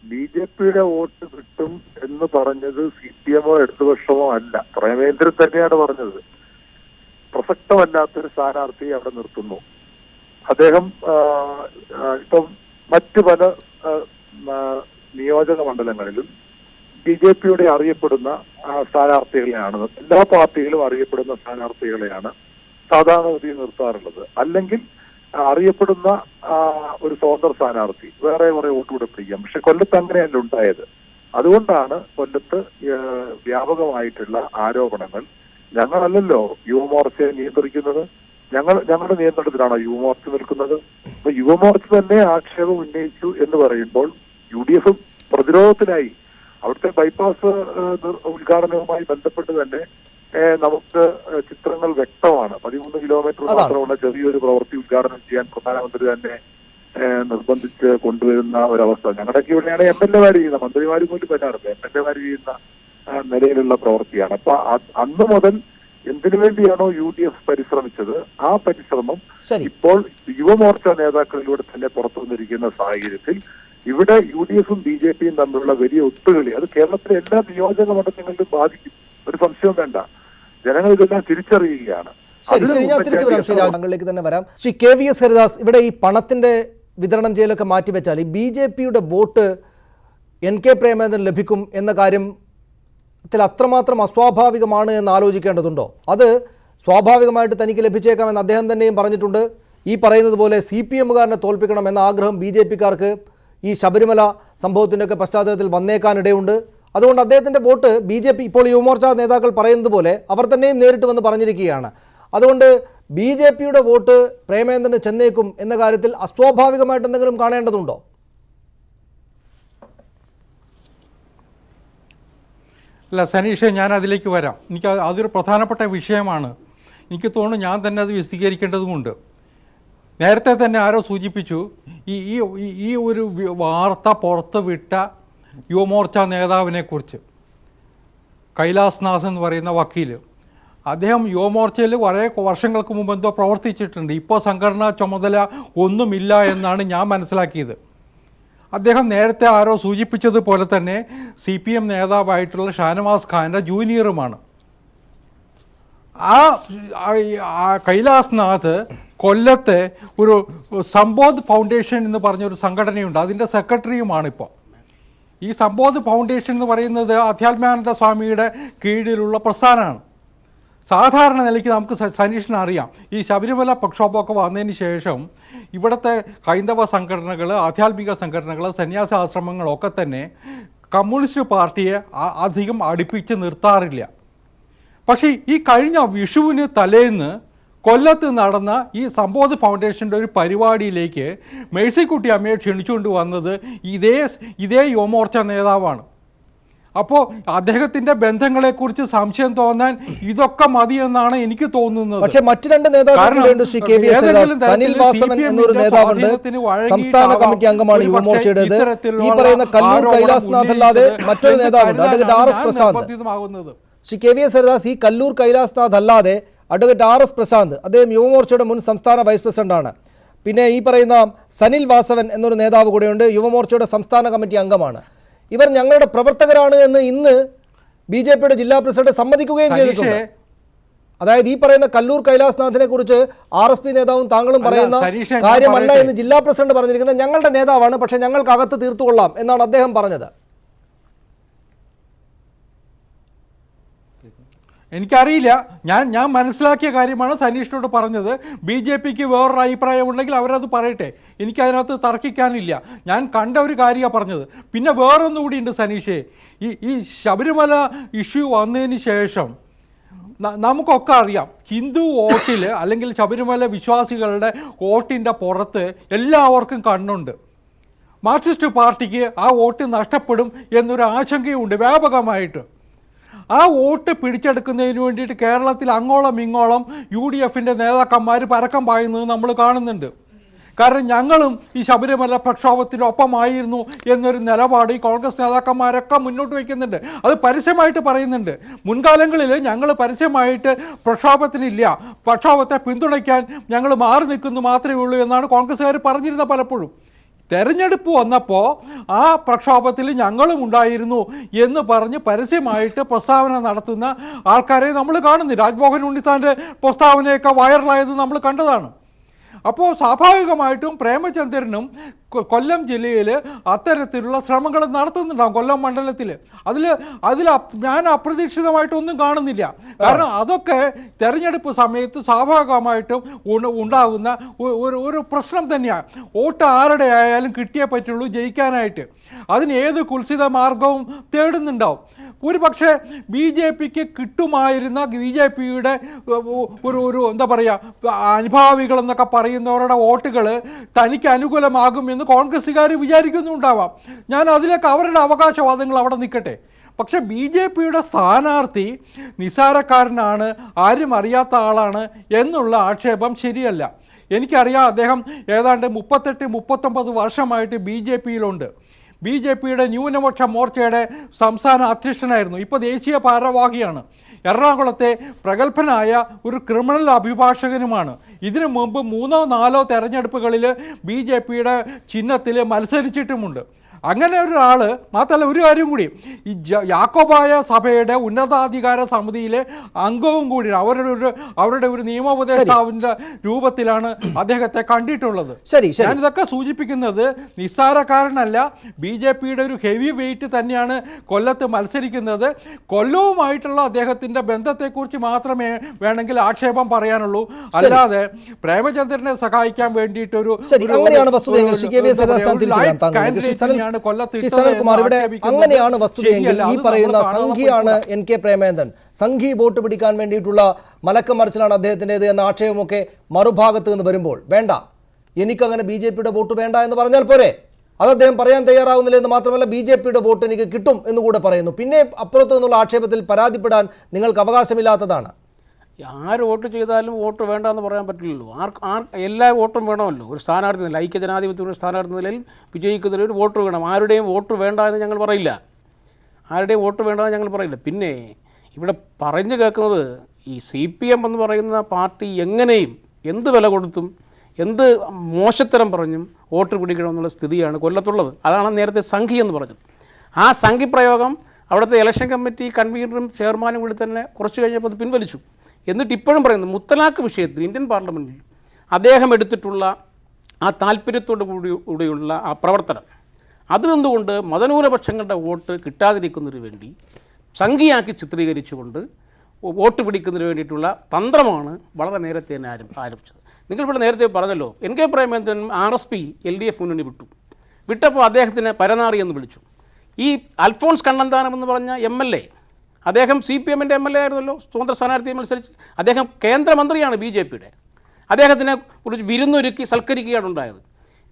BJP-യുടെ വോട്ട് കിട്ടും എന്ന് പറഞ്ഞത് CPM-ഓ ഇടതുപക്ഷമോ അല്ല, പ്രേമേന്ദ്രൻ തന്നെയാണ് പറഞ്ഞത്. പ്രസക്തമല്ലാത്തൊരു സ്ഥാനാർത്ഥിയെ അവിടെ നിർത്തുന്നു. അദ്ദേഹം ഇപ്പം മറ്റു പല നിയോജക മണ്ഡലങ്ങളിലും BJP-യുടെ അറിയപ്പെടുന്ന സ്ഥാനാർത്ഥികളെയാണ്, എല്ലാ പാർട്ടികളും അറിയപ്പെടുന്ന സ്ഥാനാർത്ഥികളെയാണ് സാധാരണഗതിയിൽ നിർത്താറുള്ളത്. അല്ലെങ്കിൽ അറിയപ്പെടുന്ന ഒരു സ്വതന്ത്ര സ്ഥാനാർത്ഥി വേറെ കുറെ വോട്ട് കൂടെ പിടിക്കാം. പക്ഷെ കൊല്ലത്ത് അങ്ങനെയല്ല ഉണ്ടായത്. അതുകൊണ്ടാണ് കൊല്ലത്ത് വ്യാപകമായിട്ടുള്ള ആരോപണങ്ങൾ. ഞങ്ങളല്ലല്ലോ യുവമോർച്ചയെ നിയന്ത്രിക്കുന്നത്, ഞങ്ങളുടെ നിയന്ത്രണത്തിലാണോ യുവമോർച്ച നിൽക്കുന്നത്? അപ്പൊ യുവമോർച്ച തന്നെ ആക്ഷേപം ഉന്നയിച്ചു എന്ന് പറയുമ്പോൾ UDF പ്രതിരോധത്തിലായി. അവിടുത്തെ ബൈപ്പാസ് ഉദ്ഘാടനവുമായി ബന്ധപ്പെട്ട് തന്നെ നമുക്ക് ചിത്രങ്ങൾ വ്യക്തമാണ്. 13 കിലോമീറ്റർ മാത്രമുള്ള ചെറിയൊരു പ്രവൃത്തി ഉദ്ഘാടനം ചെയ്യാൻ പ്രധാനമന്ത്രി തന്നെ നിർബന്ധിച്ച് കൊണ്ടുവരുന്ന ഒരവസ്ഥ. ഞങ്ങളുടെയൊക്കെ ഇവിടെയാണ് MLA-മാർ ചെയ്യുന്ന, മന്ത്രിമാർ പോലും വരാറില്ല, MLA-മാർ ചെയ്യുന്ന നിലയിലുള്ള പ്രവൃത്തിയാണ്. അപ്പൊ അന്ന് മുതൽ എന്തിനു വേണ്ടിയാണോ UDF പരിശ്രമിച്ചത്, ആ പരിശ്രമം ഇപ്പോൾ യുവമോർച്ച നേതാക്കളിലൂടെ തന്നെ പുറത്തു വന്നിരിക്കുന്ന സാഹചര്യത്തിൽ ഇവിടെ UDF-ഉം BJP-യും തമ്മിലുള്ള വലിയ ഒത്തുകളി അത് കേരളത്തിലെ എല്ലാ നിയോജക മണ്ഡലങ്ങളിലും ബാധിക്കും, ഒരു സംശയവും വേണ്ട. ജനങ്ങൾ ഇതെല്ലാം തിരിച്ചറിയുകയാണ്. ശരി, ഞാൻ തിരിച്ചു വരാം ശ്രീ താങ്കളിലേക്ക് തന്നെ വരാം. ശ്രീ KVS ഹരിദാസ്, ഇവിടെ ഈ പണത്തിന്റെ വിതരണം ചെയ്യലൊക്കെ മാറ്റിവെച്ചാൽ ഈ BJP-യുടെ വോട്ട് NK പ്രേമചന്ദ്രൻ ലഭിക്കും എന്ന കാര്യത്തിൽ അത്രമാത്രം അസ്വാഭാവികമാണ് എന്ന് ആലോചിക്കേണ്ടതുണ്ടോ? അത് സ്വാഭാവികമായിട്ട് തനിക്ക് ലഭിച്ചേക്കാമെന്ന് അദ്ദേഹം തന്നെയും പറഞ്ഞിട്ടുണ്ട്. ഈ പറയുന്നത് പോലെ CPM-കാരനെ തോൽപ്പിക്കണം എന്ന ആഗ്രഹം BJP-ക്കാർക്ക് ഈ ശബരിമല സംഭവത്തിൻ്റെയൊക്കെ പശ്ചാത്തലത്തിൽ വന്നേക്കാനിടയുണ്ട്. അതുകൊണ്ട് അദ്ദേഹത്തിൻ്റെ വോട്ട് BJP ഇപ്പോൾ യുവമോർച്ച നേതാക്കൾ പറയുന്നത് പോലെ അവർ തന്നെയും നേരിട്ട് വന്ന് പറഞ്ഞിരിക്കുകയാണ്. അതുകൊണ്ട് BJPയുടെ വോട്ട് പ്രേമേന്ദ്രന് ചെന്നേക്കും എന്ന കാര്യത്തിൽ അസ്വാഭാവികമായിട്ട് എന്തെങ്കിലും കാണേണ്ടതുണ്ടോ? അല്ല സനീഷെ, ഞാൻ അതിലേക്ക് വരാം. എനിക്ക് അതൊരു പ്രധാനപ്പെട്ട വിഷയമാണ്. എനിക്ക് തോന്നുന്നു ഞാൻ തന്നെ അത് വിശദീകരിക്കേണ്ടതുമുണ്ട്. നേരത്തെ തന്നെ ആരോ സൂചിപ്പിച്ചു, ഈ ഒരു വാർത്ത പുറത്ത് വിട്ട യുവമോർച്ച നേതാവിനെക്കുറിച്ച്. കൈലാസ് നാഥ് എന്ന് പറയുന്ന വക്കീൽ, അദ്ദേഹം യുവമോർച്ചയിൽ വളരെ വർഷങ്ങൾക്ക് മുമ്പ് എന്തോ പ്രവർത്തിച്ചിട്ടുണ്ട്. ഇപ്പോൾ സംഘടനാ ചുമതല ഒന്നുമില്ല എന്നാണ് ഞാൻ മനസ്സിലാക്കിയത്. അദ്ദേഹം നേരത്തെ ആരോ സൂചിപ്പിച്ചതുപോലെ തന്നെ CPM നേതാവായിട്ടുള്ള ഷാനവാസ് ഖാൻ്റെ ജൂനിയറുമാണ്. ആ കൈലാസ് നാഥ് കൊല്ലത്തെ ഒരു സമ്പോധ് ഫൗണ്ടേഷൻ എന്ന് പറഞ്ഞൊരു സംഘടനയുണ്ട്, അതിൻ്റെ സെക്രട്ടറിയുമാണിപ്പോൾ. ഈ സമ്പോധ് ഫൗണ്ടേഷൻ എന്ന് പറയുന്നത് അധ്യാത്മാനന്ദ സ്വാമിയുടെ കീഴിലുള്ള പ്രസ്ഥാനമാണ്. സാധാരണ നിലയ്ക്ക് നമുക്ക് സനീഷിന് അറിയാം, ഈ ശബരിമല പ്രക്ഷോഭമൊക്കെ വന്നതിന് ശേഷം ഇവിടുത്തെ ഹൈന്ദവ സംഘടനകൾ, ആധ്യാത്മിക സംഘടനകൾ, സന്യാസാശ്രമങ്ങളൊക്കെ തന്നെ കമ്മ്യൂണിസ്റ്റ് പാർട്ടിയെ അധികം അടുപ്പിച്ച് നിർത്താറില്ല. പക്ഷേ ഈ കഴിഞ്ഞ വിഷുവിന് തലേന്ന് കൊല്ലത്ത് നടന്ന ഈ സമ്പോധ് ഫൗണ്ടേഷൻ്റെ ഒരു പരിപാടിയിലേക്ക് മേഴ്സിക്കുട്ടി അമ്മയെ ക്ഷണിച്ചുകൊണ്ട് വന്നത് ഇതേ യുവമോർച്ച നേതാവാണ്. അപ്പോൾ അദ്ദേഹത്തിന്റെ ബന്ധങ്ങളെക്കുറിച്ച് സംശയം തോന്നാൻ ഇതൊക്കെ മതി എന്നാണ് എനിക്ക് തോന്നുന്നത്. പക്ഷേ മറ്റു രണ്ട് നേതാക്കളുണ്ട്. ശ്രീ KVS സനിൽ വാസവൻ എന്നൊരു നേതാവുണ്ട്, സംസ്ഥാന കമ്മിറ്റി അംഗമാണ് യുവമോർച്ചയുടേത്. ഈ പറയുന്ന കല്ലൂർ കൈലാസ്നാഥ് അല്ലാതെ മറ്റൊരു നേതാവുണ്ട്, advocate RS Prashanth. Shri KVS Haridas, ഈ കല്ലൂർ കൈലാസ്നാഥ് അല്ലാതെ അഡ്വക്കേറ്റ് RS പ്രശാന്ത്, അദ്ദേഹം യുവമോർച്ചയുടെ മുൻ സംസ്ഥാന വൈസ് പ്രസിഡന്റാണ്. പിന്നെ ഈ പറയുന്ന സനിൽ വാസവൻ എന്നൊരു നേതാവ് കൂടെയുണ്ട്, യുവമോർച്ചയുടെ സംസ്ഥാന കമ്മിറ്റി അംഗമാണ്. ഇവർ ഞങ്ങളുടെ പ്രവർത്തകരാണ് എന്ന് ഇന്ന് BJPയുടെ ജില്ലാ പ്രസിഡന്റ് സമ്മതിക്കുകയും ചെയ്തിട്ടുണ്ട്. അതായത് ഈ പറയുന്ന കല്ലൂർ കൈലാസ്നാഥിനെ കുറിച്ച് RSP നേതാവും താങ്കളും പറയുന്ന കാര്യമല്ല എന്ന് ജില്ലാ പ്രസിഡന്റ് പറഞ്ഞിരിക്കുന്നത് ഞങ്ങളുടെ നേതാവാണ്, പക്ഷെ ഞങ്ങൾക്ക് അകത്ത് തീർത്തുകൊള്ളാം എന്നാണ് അദ്ദേഹം പറഞ്ഞത്. എനിക്കറിയില്ല, ഞാൻ മനസ്സിലാക്കിയ കാര്യമാണ് സനീഷിനോട് പറഞ്ഞത്. BJPക്ക് വേറൊരു അഭിപ്രായം ഉണ്ടെങ്കിൽ അവരത് പറയട്ടെ, എനിക്കതിനകത്ത് തർക്കിക്കാനില്ല. ഞാൻ കണ്ട ഒരു കാര്യമാണ് പറഞ്ഞത്. പിന്നെ വേറൊന്നുകൂടി ഉണ്ട് സനീഷേ, ഈ ശബരിമല ഇഷ്യൂ വന്നതിന് ശേഷം നമുക്കൊക്കെ അറിയാം, ഹിന്ദു വോട്ടിൽ അല്ലെങ്കിൽ ശബരിമല വിശ്വാസികളുടെ വോട്ടിൻ്റെ പുറത്ത് എല്ലാവർക്കും കണ്ണുണ്ട്. മാർക്സിസ്റ്റ് പാർട്ടിക്ക് ആ വോട്ട് നഷ്ടപ്പെടും എന്നൊരു ആശങ്കയുണ്ട് വ്യാപകമായിട്ട്. ആ വോട്ട് പിടിച്ചെടുക്കുന്നതിന് വേണ്ടിയിട്ട് കേരളത്തിൽ അങ്ങോളം ഇങ്ങോളം UDFൻ്റെ നേതാക്കന്മാർ പരക്കം പായുന്നത് നമ്മൾ കാണുന്നുണ്ട്. കാരണം ഞങ്ങളും ഈ ശബരിമല പ്രക്ഷോഭത്തിനൊപ്പമായിരുന്നു എന്നൊരു നിലപാട് ഈ കോൺഗ്രസ് നേതാക്കന്മാരൊക്കെ മുന്നോട്ട് വയ്ക്കുന്നുണ്ട്. അത് പരസ്യമായിട്ട് പറയുന്നുണ്ട്. മുൻകാലങ്ങളിൽ ഞങ്ങൾ പരസ്യമായിട്ട് പ്രക്ഷോഭത്തെ പിന്തുണയ്ക്കാൻ ഞങ്ങൾ മാറി നിൽക്കുന്നു മാത്രമേ ഉള്ളൂ എന്നാണ് കോൺഗ്രസ്സുകാർ പറഞ്ഞിരുന്നത് പലപ്പോഴും. തെരഞ്ഞെടുപ്പ് വന്നപ്പോൾ ആ പ്രക്ഷോഭത്തിൽ ഞങ്ങളും ഉണ്ടായിരുന്നു എന്ന് പറഞ്ഞ് പരസ്യമായിട്ട് പ്രസ്താവന നടത്തുന്ന ആൾക്കാരെ നമ്മൾ കാണുന്നു. രാജ്മോഹൻ ഉണ്ണിത്താൻ്റെ പ്രസ്താവനയൊക്കെ വൈറലായത് നമ്മൾ കണ്ടതാണ്. അപ്പോൾ സ്വാഭാവികമായിട്ടും പ്രേമചന്ദ്രനും കൊല്ലം ജില്ലയിൽ അത്തരത്തിലുള്ള ശ്രമങ്ങൾ നടത്തുന്നുണ്ടാകും. കൊല്ലം മണ്ഡലത്തിൽ അതിൽ ഞാൻ അപ്രതീക്ഷിതമായിട്ടൊന്നും കാണുന്നില്ല. കാരണം അതൊക്കെ തെരഞ്ഞെടുപ്പ് സമയത്ത് സ്വാഭാവികമായിട്ടും ഉണ്ടാകുന്ന ഒരു പ്രശ്നം തന്നെയാണ്. വോട്ട് ആരുടെ ആയാലും കിട്ടിയേ പറ്റുള്ളൂ ജയിക്കാനായിട്ട്. അതിന് ഏത് കുൽസിത മാർഗവും തേടുന്നുണ്ടാവും. ഒരു പക്ഷേ BJPക്ക് കിട്ടുമായിരുന്ന BJPയുടെ ഒരു എന്താ പറയുക അനുഭാവികളെന്നൊക്കെ പറയുന്നവരുടെ വോട്ടുകൾ തനിക്ക് അനുകൂലമാകുമെന്ന് കോൺഗ്രസ്സുകാർ വിചാരിക്കുന്നുണ്ടാവാം. ഞാൻ അതിലേക്ക് അവരുടെ അവകാശവാദങ്ങൾ അവിടെ നിൽക്കട്ടെ. പക്ഷേ BJPയുടെ സ്ഥാനാർത്ഥി നിസ്സാരക്കാരനാണ്, ആരും അറിയാത്ത ആളാണ് എന്നുള്ള ആക്ഷേപം ശരിയല്ല. എനിക്കറിയാം, അദ്ദേഹം ഏതാണ്ട് 38-39 വർഷമായിട്ട് BJPയിലുണ്ട്. BJPയുടെ ന്യൂനപക്ഷ മോർച്ചയുടെ സംസ്ഥാന അധ്യക്ഷനായിരുന്നു. ഇപ്പോൾ ദേശീയ ഭാരവാഹിയാണ്. എറണാകുളത്തെ പ്രഗത്ഭനായ ഒരു ക്രിമിനൽ അഭിഭാഷകനുമാണ്. ഇതിനു മുമ്പ് 3-4 തെരഞ്ഞെടുപ്പുകളിൽ BJPയുടെ ചിഹ്നത്തിൽ മത്സരിച്ചിട്ടുമുണ്ട്. അങ്ങനെ ഒരാൾ മാത്രമല്ല, ഒരു കാര്യം കൂടി, ഈ യാക്കോബായ സഭയുടെ ഉന്നതാധികാര സമിതിയിലെ അംഗവും കൂടി അവരുടെ ഒരു നിയമോപദേഷ്ടാവിൻ്റെ രൂപത്തിലാണ് അദ്ദേഹത്തെ കണ്ടിട്ടുള്ളത്. ഞാനിതൊക്കെ സൂചിപ്പിക്കുന്നത് നിസ്സാരക്കാരനല്ല, BJPയുടെ ഒരു ഹെവി വെയിറ്റ് തന്നെയാണ് കൊല്ലത്ത് മത്സരിക്കുന്നത്. കൊല്ലവുമായിട്ടുള്ള അദ്ദേഹത്തിൻ്റെ ബന്ധത്തെക്കുറിച്ച് മാത്രമേ വേണമെങ്കിൽ ആക്ഷേപം പറയാനുള്ളൂ. അല്ലാതെ പ്രേമചന്ദ്രനെ സഹായിക്കാൻ വേണ്ടിയിട്ടൊരു തന്നെയാണ് കൊല്ലത്ത് ശ്രീ ഇട്ടത് സനൽകുമാർ, എന്ന് ഇവിടെ ആക്ഷേപിക്കുന്നത് അങ്ങനെയാണ് വസ്തുതയെങ്കിൽ ശരിയല്ല. ഈ അത് പറയുന്ന നമ്മൾ കാണാതെ സംഘിയാണ് പോയി. എൻ കെ പ്രേമേന്ദ്രൻ, സംഘി വോട്ട് പിടിക്കാൻ വേണ്ടിയിട്ടുള്ള മലക്കം മറിച്ചിലാണ് അദ്ദേഹത്തിൻ്റെത് എന്ന ആക്ഷേപമൊക്കെ മറുഭാഗത്ത് നിന്ന് വരുമ്പോൾ വേണ്ട, എനിക്കങ്ങനെ BJP-യുടെ വോട്ട് വേണ്ട എന്ന് പറഞ്ഞാൽ പോരെ? അത് അദ്ദേഹം പറയാൻ തയ്യാറാവുന്നില്ല എന്ന് മാത്രമല്ല, BJP-യുടെ വോട്ട് എനിക്ക് കിട്ടും എന്നുകൂടെ പറയുന്നു. പിന്നെ അപ്പുറത്തു നിന്നുള്ള ആക്ഷേപത്തിൽ പരാതിപ്പെടാൻ നിങ്ങൾക്ക് അവകാശമില്ലാത്തതാണ്. ആര് വോട്ട് ചെയ്താലും വോട്ട് വേണ്ട എന്ന് പറയാൻ പറ്റില്ലല്ലോ. എല്ലാ വോട്ടും വേണമല്ലോ. ഒരു സ്ഥാനാർത്ഥി നില, ഐക്യജനാധിപത്യത്തിൻ്റെ സ്ഥാനാർത്ഥി നിലയിൽ വിജയിക്കുന്നതിൽ ഒരു വോട്ട് വേണം. ആരുടെയും വോട്ട് വേണ്ട എന്ന് ഞങ്ങൾ പറയില്ല. ആരുടെയും വോട്ട് വേണ്ട എന്ന് ഞങ്ങൾ പറയില്ല. പിന്നെ ഇവിടെ പറഞ്ഞു കേൾക്കുന്നത് ഈ CPM എന്ന് പറയുന്ന പാർട്ടി എങ്ങനെയും എന്ത് വില കൊടുത്തും എന്ത് മോശത്തരം പറഞ്ഞും വോട്ട് പിടിക്കണമെന്നുള്ള സ്ഥിതിയാണ് കൊല്ലത്തുള്ളത്. അതാണ് നേരത്തെ സംഘി എന്ന് പറഞ്ഞത്. ആ സംഘി പ്രയോഗം അവിടുത്തെ ഇലക്ഷൻ കമ്മിറ്റി കൺവീനറും ചെയർമാനും കൂടി തന്നെ കുറച്ച് കഴിഞ്ഞപ്പോൾ അത് പിൻവലിച്ചു. എന്നിട്ട് ഇപ്പോഴും പറയുന്നു മുത്തലാഖ് വിഷയത്തിൽ ഇന്ത്യൻ പാർലമെൻറ്റിൽ അദ്ദേഹം എടുത്തിട്ടുള്ള ആ താല്പര്യത്തോടു കൂടിയുള്ള ആ പ്രവർത്തനം, അത് നിന്നുകൊണ്ട് മതന്യൂനപക്ഷങ്ങളുടെ വോട്ട് കിട്ടാതിരിക്കുന്നതിന് വേണ്ടി സംഘിയാക്കി ചിത്രീകരിച്ചുകൊണ്ട് വോട്ട് പിടിക്കുന്നതിന് വേണ്ടിയിട്ടുള്ള തന്ത്രമാണ് വളരെ നേരത്തെ തന്നെ ആരംഭിച്ചത്. നിങ്ങളിവിടെ നേരത്തെ പറഞ്ഞല്ലോ, N K Premendran RSP LDF മുന്നണി വിട്ടപ്പോൾ അദ്ദേഹത്തിന് പരനാറി എന്ന് വിളിച്ചു. ഈ അൽഫോൺസ് കണ്ണന്താനം എന്ന് പറഞ്ഞ MLA, അദ്ദേഹം CPM-ൻ്റെ MLA ആയിരുന്നല്ലോ, സ്വതന്ത്ര സ്ഥാനാർത്ഥിയെ മത്സരിച്ച്. അദ്ദേഹം കേന്ദ്രമന്ത്രിയാണ് BJP-യുടെ. അദ്ദേഹത്തിനെ കുറിച്ച് വിരുന്നൊരുക്കി സൽക്കരിക്കുകയാണ് ഉണ്ടായത്.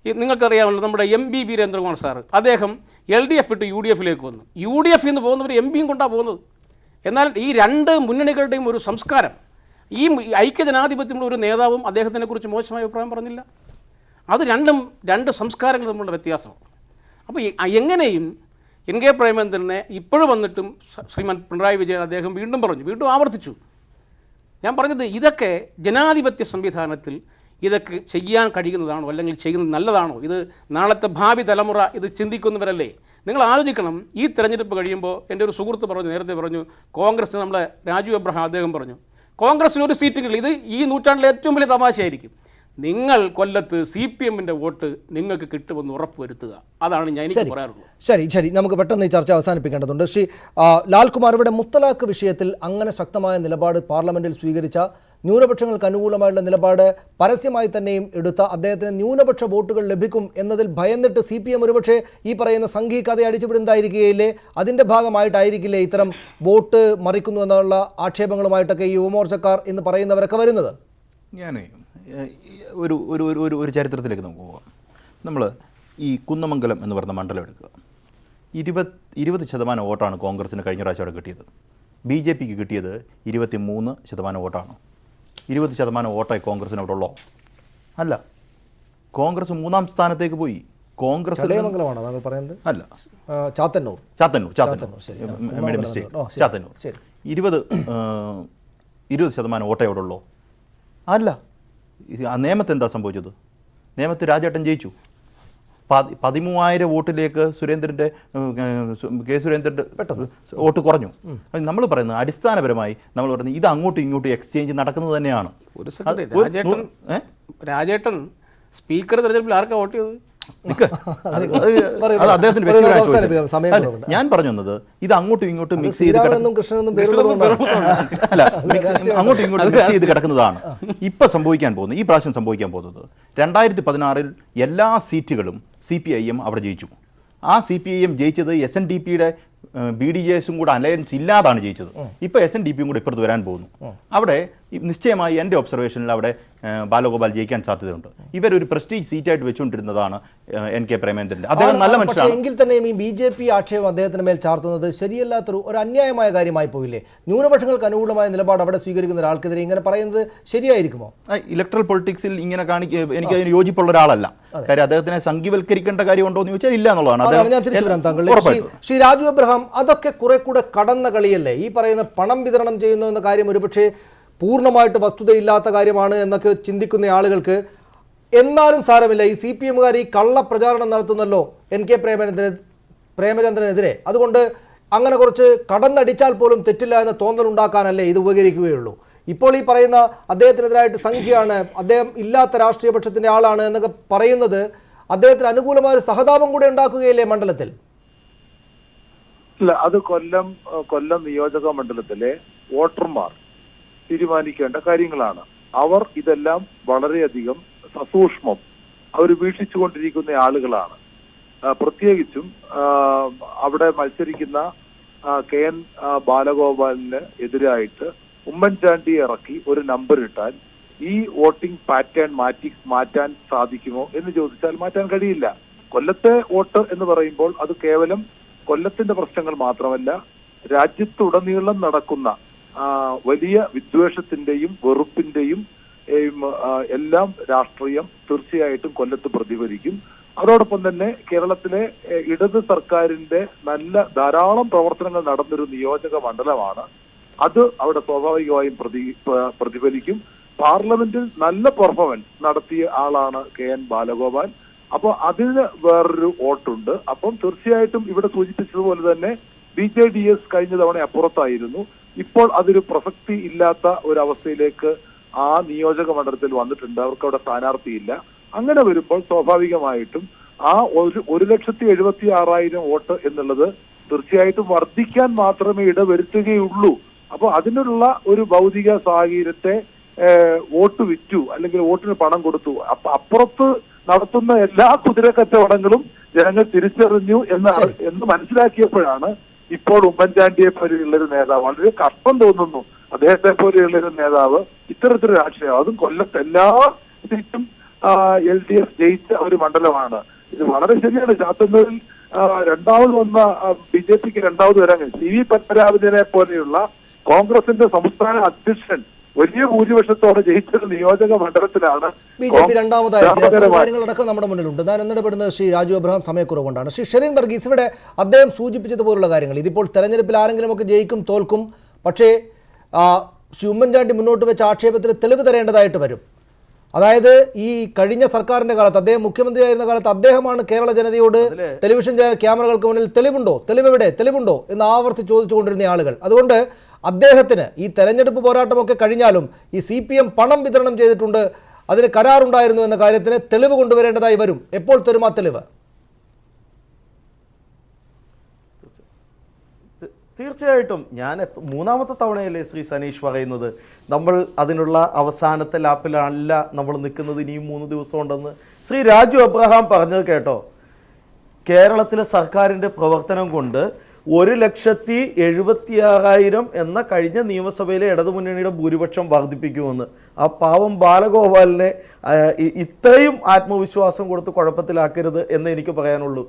നിങ്ങൾക്കറിയാമല്ലോ, നമ്മുടെ MB വീരേന്ദ്രകുമാർ സാറ്, അദ്ദേഹം LDF വിട്ട് UDF-ലേക്ക് വന്നു. UDF-ൽ നിന്ന് പോകുന്നവർ MB-യും കൊണ്ടാണ് പോകുന്നത്. എന്നാൽ ഈ രണ്ട് മുന്നണികളുടെയും ഒരു സംസ്കാരം, ഈ ഐക്യജനാധിപത്യമുള്ള ഒരു നേതാവും അദ്ദേഹത്തിനെക്കുറിച്ച് മോശമായ അഭിപ്രായം പറഞ്ഞില്ല. അത് രണ്ട് സംസ്കാരങ്ങൾ തമ്മിലുള്ള വ്യത്യാസമാണ്. അപ്പോൾ എങ്ങനെയും എൻ കെ പ്രേമേന്ദ്രനെ ഇപ്പോഴും വന്നിട്ടും ശ്രീമാൻ പിണറായി വിജയൻ അദ്ദേഹം വീണ്ടും ആവർത്തിച്ചു. ഞാൻ പറഞ്ഞത് ഇതൊക്കെ ജനാധിപത്യ സംവിധാനത്തിൽ ഇതൊക്കെ ചെയ്യാൻ കഴിയുന്നതാണോ, അല്ലെങ്കിൽ ചെയ്യുന്നത് നല്ലതാണോ? ഇത് നാളത്തെ ഭാവി തലമുറ ഇത് ചിന്തിക്കുന്നവരല്ലേ? നിങ്ങൾ ആലോചിക്കണം. ഈ തെരഞ്ഞെടുപ്പ് കഴിയുമ്പോൾ എൻ്റെ ഒരു സുഹൃത്ത് നേരത്തെ പറഞ്ഞു, കോൺഗ്രസ് നമ്മളെ രാജു എബ്രഹാം അദ്ദേഹം പറഞ്ഞു, കോൺഗ്രസിന് ഒരു സീറ്റുകൾ. ഇത് ഈ നൂറ്റാണ്ടിലെ ഏറ്റവും വലിയ തമാശയായിരിക്കും. നിങ്ങൾ കൊല്ലത്ത് CPM-ൻ്റെ വോട്ട് നിങ്ങൾക്ക് കിട്ടുമെന്ന് ഉറപ്പുവരുത്തുക. അതാണ് എനിക്ക് പറയാറുള്ളത്. ശരി, നമുക്ക് പെട്ടെന്ന് ഈ ചർച്ച അവസാനിപ്പിക്കേണ്ടതുണ്ട്. ശ്രീ ലാൽകുമാർ, ഇവിടെ മുത്തലാഖ് വിഷയത്തിൽ അങ്ങനെ ശക്തമായ നിലപാട് പാർലമെന്റിൽ സ്വീകരിച്ച, ന്യൂനപക്ഷങ്ങൾക്ക് അനുകൂലമായുള്ള നിലപാട് പരസ്യമായി തന്നെയും എടുത്ത അദ്ദേഹത്തിന് ന്യൂനപക്ഷ വോട്ടുകൾ ലഭിക്കും എന്നതിൽ ഭയന്നിട്ട് CPM ഒരുപക്ഷെ ഈ പറയുന്ന സംഘി കഥ അടിച്ചുവിടുന്നതായിരിക്കുകയില്ലേ? അതിൻ്റെ ഭാഗമായിട്ടായിരിക്കില്ലേ ഇത്തരം വോട്ട് മറിക്കുന്നു എന്നുള്ള ആക്ഷേപങ്ങളുമായിട്ടൊക്കെ ഈ യുവമോർച്ചക്കാർ എന്ന് പറയുന്നവരൊക്കെ വരുന്നത്? ഞാൻ ഒരു ചരിത്രത്തിലേക്ക് നമുക്ക് പോകാം. നമ്മൾ ഈ കുന്നമംഗലം എന്ന് പറയുന്ന മണ്ഡലം എടുക്കുക. 20% വോട്ടാണ് കോൺഗ്രസിന് കഴിഞ്ഞ പ്രാവശ്യം അവിടെ കിട്ടിയത്. BJP-ക്ക് കിട്ടിയത് 23% വോട്ടാണ്. 20% വോട്ടായി കോൺഗ്രസിന് അവിടെ ഉള്ളോ? അല്ല, കോൺഗ്രസ് 3-ാം സ്ഥാനത്തേക്ക് പോയി. കോൺഗ്രസ് അല്ല, ചാത്തന്നൂർ 20% വോട്ടേ അവിടെ ഉള്ളോ? അല്ല. ആ നേമത്ത് എന്താ സംഭവിച്ചത്? നേമത്ത് രാജേട്ടൻ ജയിച്ചു. 13,000 വോട്ടിലേക്ക് കെ സുരേന്ദ്രൻ്റെ വോട്ട് കുറഞ്ഞു. നമ്മൾ പറയുന്നത് അടിസ്ഥാനപരമായി നമ്മൾ പറയുന്നത് ഇത് അങ്ങോട്ടും ഇങ്ങോട്ടും എക്സ്ചേഞ്ച് നടക്കുന്നത് തന്നെയാണ്. ഒരു സെക്കൻഡ്, രാജേട്ടൻ സ്പീക്കർ തെരഞ്ഞെടുപ്പിൽ ആർക്കാ വോട്ട് ചെയ്തത്? അത് അദ്ദേഹത്തിന് വ്യക്തിപരമായ. ഞാൻ പറഞ്ഞു വന്നത് ഇത് അങ്ങോട്ടും ഇങ്ങോട്ടും മിക്സ് ചെയ്ത് അങ്ങോട്ടും ഇങ്ങോട്ടും മിക്സ് ചെയ്ത് കിടക്കുന്നതാണ് ഇപ്പൊ സംഭവിക്കാൻ പോകുന്നത്. ഈ പ്രാവശ്യം സംഭവിക്കാൻ പോകുന്നത് 2016 എല്ലാ സീറ്റുകളും CPIM അവിടെ ജയിച്ചു. ആ CPIM ജയിച്ചത് SNDP-യുടെ BDJS-ഉം കൂടെ അലയൻസ് ഇല്ലാതാണ് ജയിച്ചത്. ഇപ്പോൾ SNDP-യും കൂടെ ഇപ്പുറത്ത് വരാൻ പോകുന്നു. അവിടെ നിശ്ചയമായി എൻ്റെ ഒബ്സർവേഷനിൽ അവിടെ ബാലഗോപാൽ ജയിക്കാൻ സാധ്യതയുണ്ട്. ഇവരൊരു പ്രസ്റ്റീജ് സീറ്റായിട്ട് വെച്ചുകൊണ്ടിരുന്നതാണ് എൻ കെ പ്രേമേന്ദ്രൻ്റെ. അദ്ദേഹം നല്ല മനുഷ്യനാണ്. എങ്കിൽ തന്നെയും ഈ BJP ആക്ഷേപം അദ്ദേഹത്തിന് മേൽ ചാർത്തുന്നത് ശരിയല്ലാത്തൊരു അന്യായമായ കാര്യമായി പോയില്ലേ? ന്യൂനപക്ഷങ്ങൾക്ക് അനുകൂലമായ നിലപാട് അവിടെ സ്വീകരിക്കുന്ന ഒരാൾക്കെതിരെ ഇങ്ങനെ പറയുന്നത് ശരിയായിരിക്കുമോ? ഇലക്ട്രൽ പൊളിറ്റിക്സിൽ ഇങ്ങനെ എനിക്ക് അതിന് യോജിപ്പുള്ള ഒരാളല്ല. കാര്യം അദ്ദേഹത്തിനെ സംഘീവൽക്കരിക്കേണ്ട കാര്യമുണ്ടോ എന്ന് ചോദിച്ചാൽ ഇല്ല എന്നുള്ളതാണ്. ഞാൻ തിരിച്ചു വരാം താങ്കൾ. ശ്രീ രാജു എബ്രഹാം, അതൊക്കെ കുറെ കൂടെ കടന്ന കളിയല്ലേ? ഈ പറയുന്ന പണം വിതരണം ചെയ്യുന്നു എന്ന കാര്യം ഒരുപക്ഷെ പൂർണ്ണമായിട്ട് വസ്തുതയില്ലാത്ത കാര്യമാണ് എന്നൊക്കെ ചിന്തിക്കുന്ന ആളുകൾക്ക് എന്നാലും സാരമില്ല. ഈ CPM-കാർ ഈ കള്ളപ്രചാരണം നടത്തുന്നല്ലോ എൻ കെ പ്രേമചന്ദ്രനെതിരെ. അതുകൊണ്ട് അങ്ങനെ കുറച്ച് കടന്നടിച്ചാൽ പോലും തെറ്റില്ല എന്ന തോന്നലുണ്ടാക്കാനല്ലേ ഇത് ഉപകരിക്കുകയുള്ളൂ. ഇപ്പോൾ ഈ പറയുന്ന അദ്ദേഹത്തിനെതിരായിട്ട് സംഖ്യയാണ്, അദ്ദേഹം ഇല്ലാത്ത രാഷ്ട്രീയ പക്ഷത്തിൻ്റെ ആളാണ് എന്നൊക്കെ പറയുന്നത് അദ്ദേഹത്തിന് അനുകൂലമായ ഒരു സഹതാപം കൂടെ ഉണ്ടാക്കുകയല്ലേ മണ്ഡലത്തിൽ? ഇല്ല, അത് കൊല്ലം നിയോജക മണ്ഡലത്തിലെ വോട്ടർമാർ തീരുമാനിക്കേണ്ട കാര്യങ്ങളാണ്. അവർ ഇതെല്ലാം വളരെയധികം സസൂക്ഷ്മം അവർ വീക്ഷിച്ചുകൊണ്ടിരിക്കുന്ന ആളുകളാണ്. പ്രത്യേകിച്ചും അവിടെ മത്സരിക്കുന്ന KN ബാലഗോപാലിന് എതിരായിട്ട് ഉമ്മൻചാണ്ടിയെ ഇറക്കി ഒരു നമ്പർ ഇട്ടാൽ ഈ വോട്ടിംഗ് പാറ്റേൺ മാറ്റാൻ സാധിക്കുമോ എന്ന് ചോദിച്ചാൽ മാറ്റാൻ കഴിയില്ല. കൊല്ലത്തെ വോട്ട് എന്ന് പറയുമ്പോൾ അത് കേവലം കൊല്ലത്തിന്റെ പ്രശ്നങ്ങൾ മാത്രമല്ല, രാജ്യത്തുടനീളം നടക്കുന്ന വലിയ വിദ്വേഷത്തിന്റെയും വെറുപ്പിന്റെയും എല്ലാം രാഷ്ട്രീയം തീർച്ചയായിട്ടും കൊല്ലത്ത് പ്രതിഫലിക്കും. അതോടൊപ്പം തന്നെ കേരളത്തിലെ ഇടത് സർക്കാരിന്റെ ധാരാളം പ്രവർത്തനങ്ങൾ നടന്നൊരു നിയോജക മണ്ഡലമാണ്. അത് അവിടെ സ്വാഭാവികമായും പ്രതിഫലിക്കും. പാർലമെന്റിൽ നല്ല പെർഫോമൻസ് നടത്തിയ ആളാണ് KN ബാലഗോപാൽ. അപ്പോൾ അതിന് വേറൊരു വോട്ടുണ്ട്. അപ്പം തീർച്ചയായിട്ടും ഇവിടെ സൂചിപ്പിച്ചതുപോലെ തന്നെ BJDS കഴിഞ്ഞ തവണ അപ്പുറത്തായിരുന്നു. ഇപ്പോൾ അതൊരു പ്രസക്തി ഇല്ലാത്ത ഒരു അവസ്ഥയിലേക്ക് ആ നിയോജക മണ്ഡലത്തിൽ വന്നിട്ടുണ്ട്. അവർക്ക് അവിടെ സ്ഥാനാർത്ഥിയില്ല. അങ്ങനെ വരുമ്പോൾ സ്വാഭാവികമായിട്ടും ആ 1,76,000 വോട്ട് എന്നുള്ളത് തീർച്ചയായിട്ടും വർദ്ധിക്കാൻ മാത്രമേ ഇടവരുത്തുകയുള്ളൂ. അപ്പൊ അതിനുള്ള ഒരു ഭൗതിക സാഹചര്യത്തെ വോട്ട് വിറ്റു അല്ലെങ്കിൽ വോട്ടിന് പണം കൊടുത്തു. അപ്പൊ അപ്പുറത്ത് നടത്തുന്ന എല്ലാ കുതിര കച്ചവടങ്ങളും ജനങ്ങൾ തിരിച്ചറിഞ്ഞു എന്ന് മനസ്സിലാക്കിയപ്പോഴാണ് ഇപ്പോൾ ഉമ്മൻചാണ്ടിയെ പോലെയുള്ളൊരു നേതാവ്, വളരെ കഷ്ടം തോന്നുന്നു അദ്ദേഹത്തെ പോലെയുള്ളൊരു നേതാവ് ഇത്തരത്തിലൊരു ആശയം, അതും കൊല്ലത്ത് എല്ലാ സീറ്റും LDF ജയിച്ച ഒരു മണ്ഡലമാണ്. ഇത് വളരെ ശരിയാണ്. ചാത്തന്നൂരിൽ രണ്ടാമത് വന്ന BJPക്ക് രണ്ടാമത് വരാൻ CV പത്മനാഭനെ പോലെയുള്ള കോൺഗ്രസിന്റെ സംസ്ഥാന അധ്യക്ഷൻ വലിയ ഭൂരിപക്ഷത്തോടെ ജയിച്ചൊരു നിയോജക മണ്ഡലത്തിലാണ് BJP രണ്ടാമതായത്. കാര്യങ്ങളടക്കം നമ്മുടെ മുന്നിലുണ്ട്. ഞാൻ എന്നിടപെടുന്നത് ശ്രീ രാജു അബ്രഹാം സമയക്കുറവുകൊണ്ടാണ്. ശ്രീ ഷെറിൻ വർഗീസ്, ഇവിടെ അദ്ദേഹം സൂചിപ്പിച്ചതുപോലുള്ള കാര്യങ്ങൾ, ഇതിപ്പോൾ തെരഞ്ഞെടുപ്പിൽ ആരെങ്കിലുമൊക്കെ ജയിക്കും, തോൽക്കും, പക്ഷേ ശ്രീ ഉമ്മൻചാണ്ടി മുന്നോട്ട് വെച്ച ആക്ഷേപത്തിന് തെളിവ് തരേണ്ടതായിട്ട് വരും. അതായത് ഈ കഴിഞ്ഞ സർക്കാരിന്റെ കാലത്ത്, അദ്ദേഹം മുഖ്യമന്ത്രിയായിരുന്ന കാലത്ത് അദ്ദേഹമാണ് കേരള ജനതയോട് ടെലിവിഷൻ ക്യാമറകൾക്ക് മുന്നിൽ തെളിവുണ്ടോ എന്ന് ആവർത്തി ചോദിച്ചുകൊണ്ടിരുന്ന ആളുകൾ. അതുകൊണ്ട് അദ്ദേഹത്തിന് ഈ തെരഞ്ഞെടുപ്പ് പോരാട്ടമൊക്കെ കഴിഞ്ഞാലും ഈ CPM പണം വിതരണം ചെയ്തിട്ടുണ്ട്, അതിന് കരാറുണ്ടായിരുന്നു എന്ന കാര്യത്തിന് തെളിവ് കൊണ്ടുവരേണ്ടതായി വരും. എപ്പോൾ തരും ആ തെളിവ്? തീർച്ചയായിട്ടും. ഞാൻ മൂന്നാമത്തെ തവണയല്ലേ ശ്രീ സനീഷ് പറയുന്നത് നമ്മൾ അതിനുള്ള അവസാനത്തെ ലാപ്പിലല്ല നമ്മൾ നിൽക്കുന്നത്, ഇനിയും 3 ദിവസം ഉണ്ടെന്ന് ശ്രീ രാജു അബ്രഹാം പറഞ്ഞത് കേട്ടോ. കേരളത്തിലെ സർക്കാരിൻ്റെ പ്രവർത്തനം കൊണ്ട് 1,76,000 എന്ന കഴിഞ്ഞ നിയമസഭയിലെ ഇടതുമുന്നണിയുടെ ഭൂരിപക്ഷം വർദ്ധിപ്പിക്കുമെന്ന് ആ പാവം ബാലഗോപാലിനെ ഇത്രയും ആത്മവിശ്വാസം കൊടുത്ത് കുഴപ്പത്തിലാക്കരുത് എന്ന് എനിക്ക് പറയാനുള്ളൂ.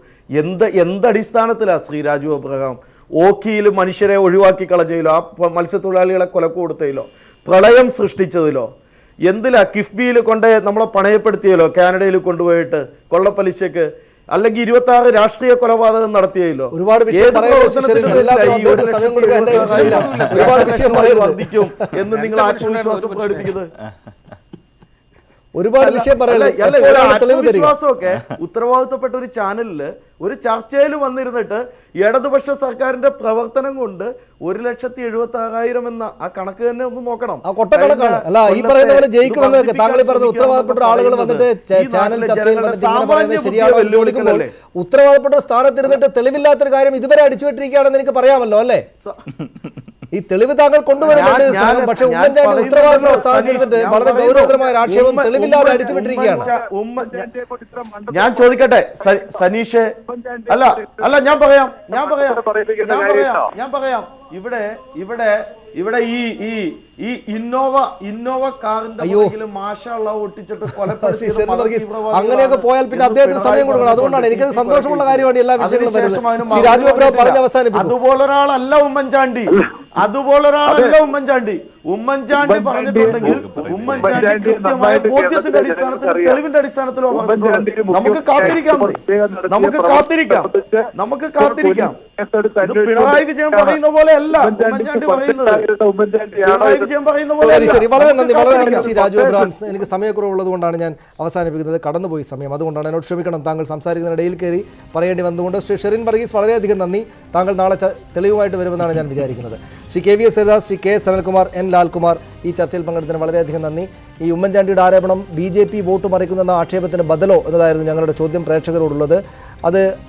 എന്തടിസ്ഥാനത്തിലാണ് ശ്രീ രാജു അബ്രഹാം ഓഖിയിൽ മനുഷ്യരെ ഒഴിവാക്കി കളഞ്ഞതിലോ, ആ മത്സ്യത്തൊഴിലാളികളെ കൊലക്ക് കൊടുത്തതിലോ, പ്രളയം സൃഷ്ടിച്ചതിലോ, എന്തിലാ കിഫ്ബിയിൽ കൊണ്ട് നമ്മളെ പണയപ്പെടുത്തിയല്ലോ, കാനഡയിൽ കൊണ്ടുപോയിട്ട് കൊള്ളപ്പലിശക്ക്, അല്ലെങ്കിൽ 26 രാഷ്ട്രീയ കൊലപാതകം നടത്തിയല്ലോ, ഒരുപാട് വർദ്ധിക്കും എന്ന് നിങ്ങൾ ആത്മവിശ്വാസം പ്രകടിപ്പിക്കുന്നത്? ഒരുപാട് വിഷയം ആത്മവിശ്വാസമൊക്കെ ഉത്തരവാദിത്തപ്പെട്ട ഒരു ചാനലില് ഒരു ചർച്ചയിൽ വന്നിരുന്നിട്ട് ഇടതുപക്ഷ സർക്കാരിന്റെ പ്രവർത്തനം കൊണ്ട് 1,76,000 എന്ന ആ കണക്ക് തന്നെ ഒന്ന് നോക്കണം. കൊട്ടക്കണക്കാണ്. അല്ല, ഈ പറയുന്ന പോലെ ജയിക്കുമെന്നൊക്കെ താങ്കൾ പറഞ്ഞ ഉത്തരവാദപ്പെട്ട ആളുകൾ വന്നിട്ട് ചാനൽ ചർച്ചയിൽ ശരിയാണോ ചോദിക്കുമ്പോൾ ഉത്തരവാദപ്പെട്ട സ്ഥാനത്തിരുന്നിട്ട് തെളിവില്ലാത്തൊരു കാര്യം ഇതുവരെ അടിച്ചുവിട്ടിരിക്കുകയാണെന്ന് എനിക്ക് പറയാമല്ലോ അല്ലേ? ഈ തെളിവ് താങ്കൾ കൊണ്ടുവരുന്നുണ്ട്. പക്ഷെ ഉമ്മൻചാണ്ടി ഉത്തരവാദിത്തപ്പെട്ട സ്ഥാനത്തിരുന്നിട്ട് വളരെ ഗൗരവതരമായ ആക്ഷേപം തെളിവില്ലാതെ അടിച്ചുവിട്ടിരിക്കുകയാണ്. ഞാൻ ചോദിക്കട്ടെ സനീഷ്, അല്ല ഞാൻ പറയാം ഇവിടെ ഈ ഇന്നോവ കാറിന്റെ മാഷാള്ള ഒട്ടിച്ചിട്ട് അങ്ങനെയൊക്കെ പോയാൽ പിന്നെ അദ്ദേഹത്തിന് സമയം കൊടുക്കണം. അതുകൊണ്ടാണ് എനിക്കത് സന്തോഷമുള്ള കാര്യമാണ് എല്ലാ വിഷയങ്ങളും വരുന്നത്. രാജു അബ്രഹാം പറഞ്ഞ അവസാനിപ്പിക്കും. അതുപോലൊരാളല്ല ഉമ്മൻചാണ്ടി. ഉമ്മൻചാണ്ടി പറഞ്ഞിട്ടുണ്ടെങ്കിൽ ഉമ്മൻചാണ്ടി കൃത്യമായ ബോധ്യത്തിന്റെ അടിസ്ഥാനത്തിൽ, തെളിവിന്റെ അടിസ്ഥാനത്തിലോ നമുക്ക് കാത്തിരിക്കാം. പിണറായി വിജയൻ പറയുന്ന പോലെ അല്ല ഉമ്മൻചാണ്ടി പറയുന്നത്. ശരി, വളരെ നന്ദി ശ്രീ രാജു അബ്രഹാം. എനിക്ക് സമയക്കുറവുള്ളത് കൊണ്ടാണ് ഞാൻ അവസാനിപ്പിക്കുന്നത്. കടന്നുപോയി സമയം, അതുകൊണ്ടാണ് എന്നോട് ക്ഷമിക്കണം. താങ്കൾ സംസാരിക്കുന്നതിനിടയിൽ കയറി പറയേണ്ടി വന്നതുകൊണ്ട്. ശ്രീ ഷെറിൻ വർഗീസ്, വളരെയധികം നന്ദി. താങ്കൾ നാളെ തെളിവുമായിട്ട് വരുമെന്നാണ് ഞാൻ വിചാരിക്കുന്നത്. Shri KVS Haridas, Shri K Sanalkumar, N Lalkumar, ഈ ചർച്ചയിൽ പങ്കെടുത്തതിന് വളരെയധികം നന്ദി. ഈ ഉമ്മൻചാണ്ടിയുടെ ആരോപണം BJP വോട്ട് മറിക്കുന്നെന്ന ആക്ഷേപത്തിന് ബദലോ എന്നതായിരുന്നു ഞങ്ങളുടെ ചോദ്യം പ്രേക്ഷകരോടുള്ളത്.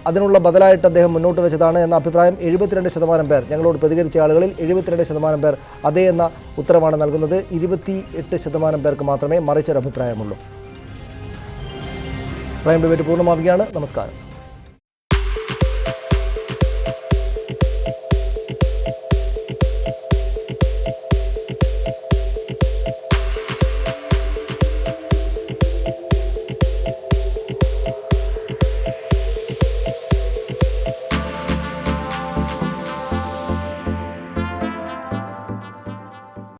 അതിനുള്ള ബദലായിട്ട് അദ്ദേഹം മുന്നോട്ട് വെച്ചതാണ് എന്ന അഭിപ്രായം 72% പേർ, ഞങ്ങളോട് പ്രതികരിച്ച ആളുകളിൽ 72% പേർ അതേ എന്ന ഉത്തരവാണ് നൽകുന്നത്. 28% പേർക്ക് മാത്രമേ മറിച്ചൊരഭിപ്രായമുള്ളൂ. പ്രൈം ഡിബേറ്റ് പൂർണ്ണമാവുകയാണ്. നമസ്കാരം.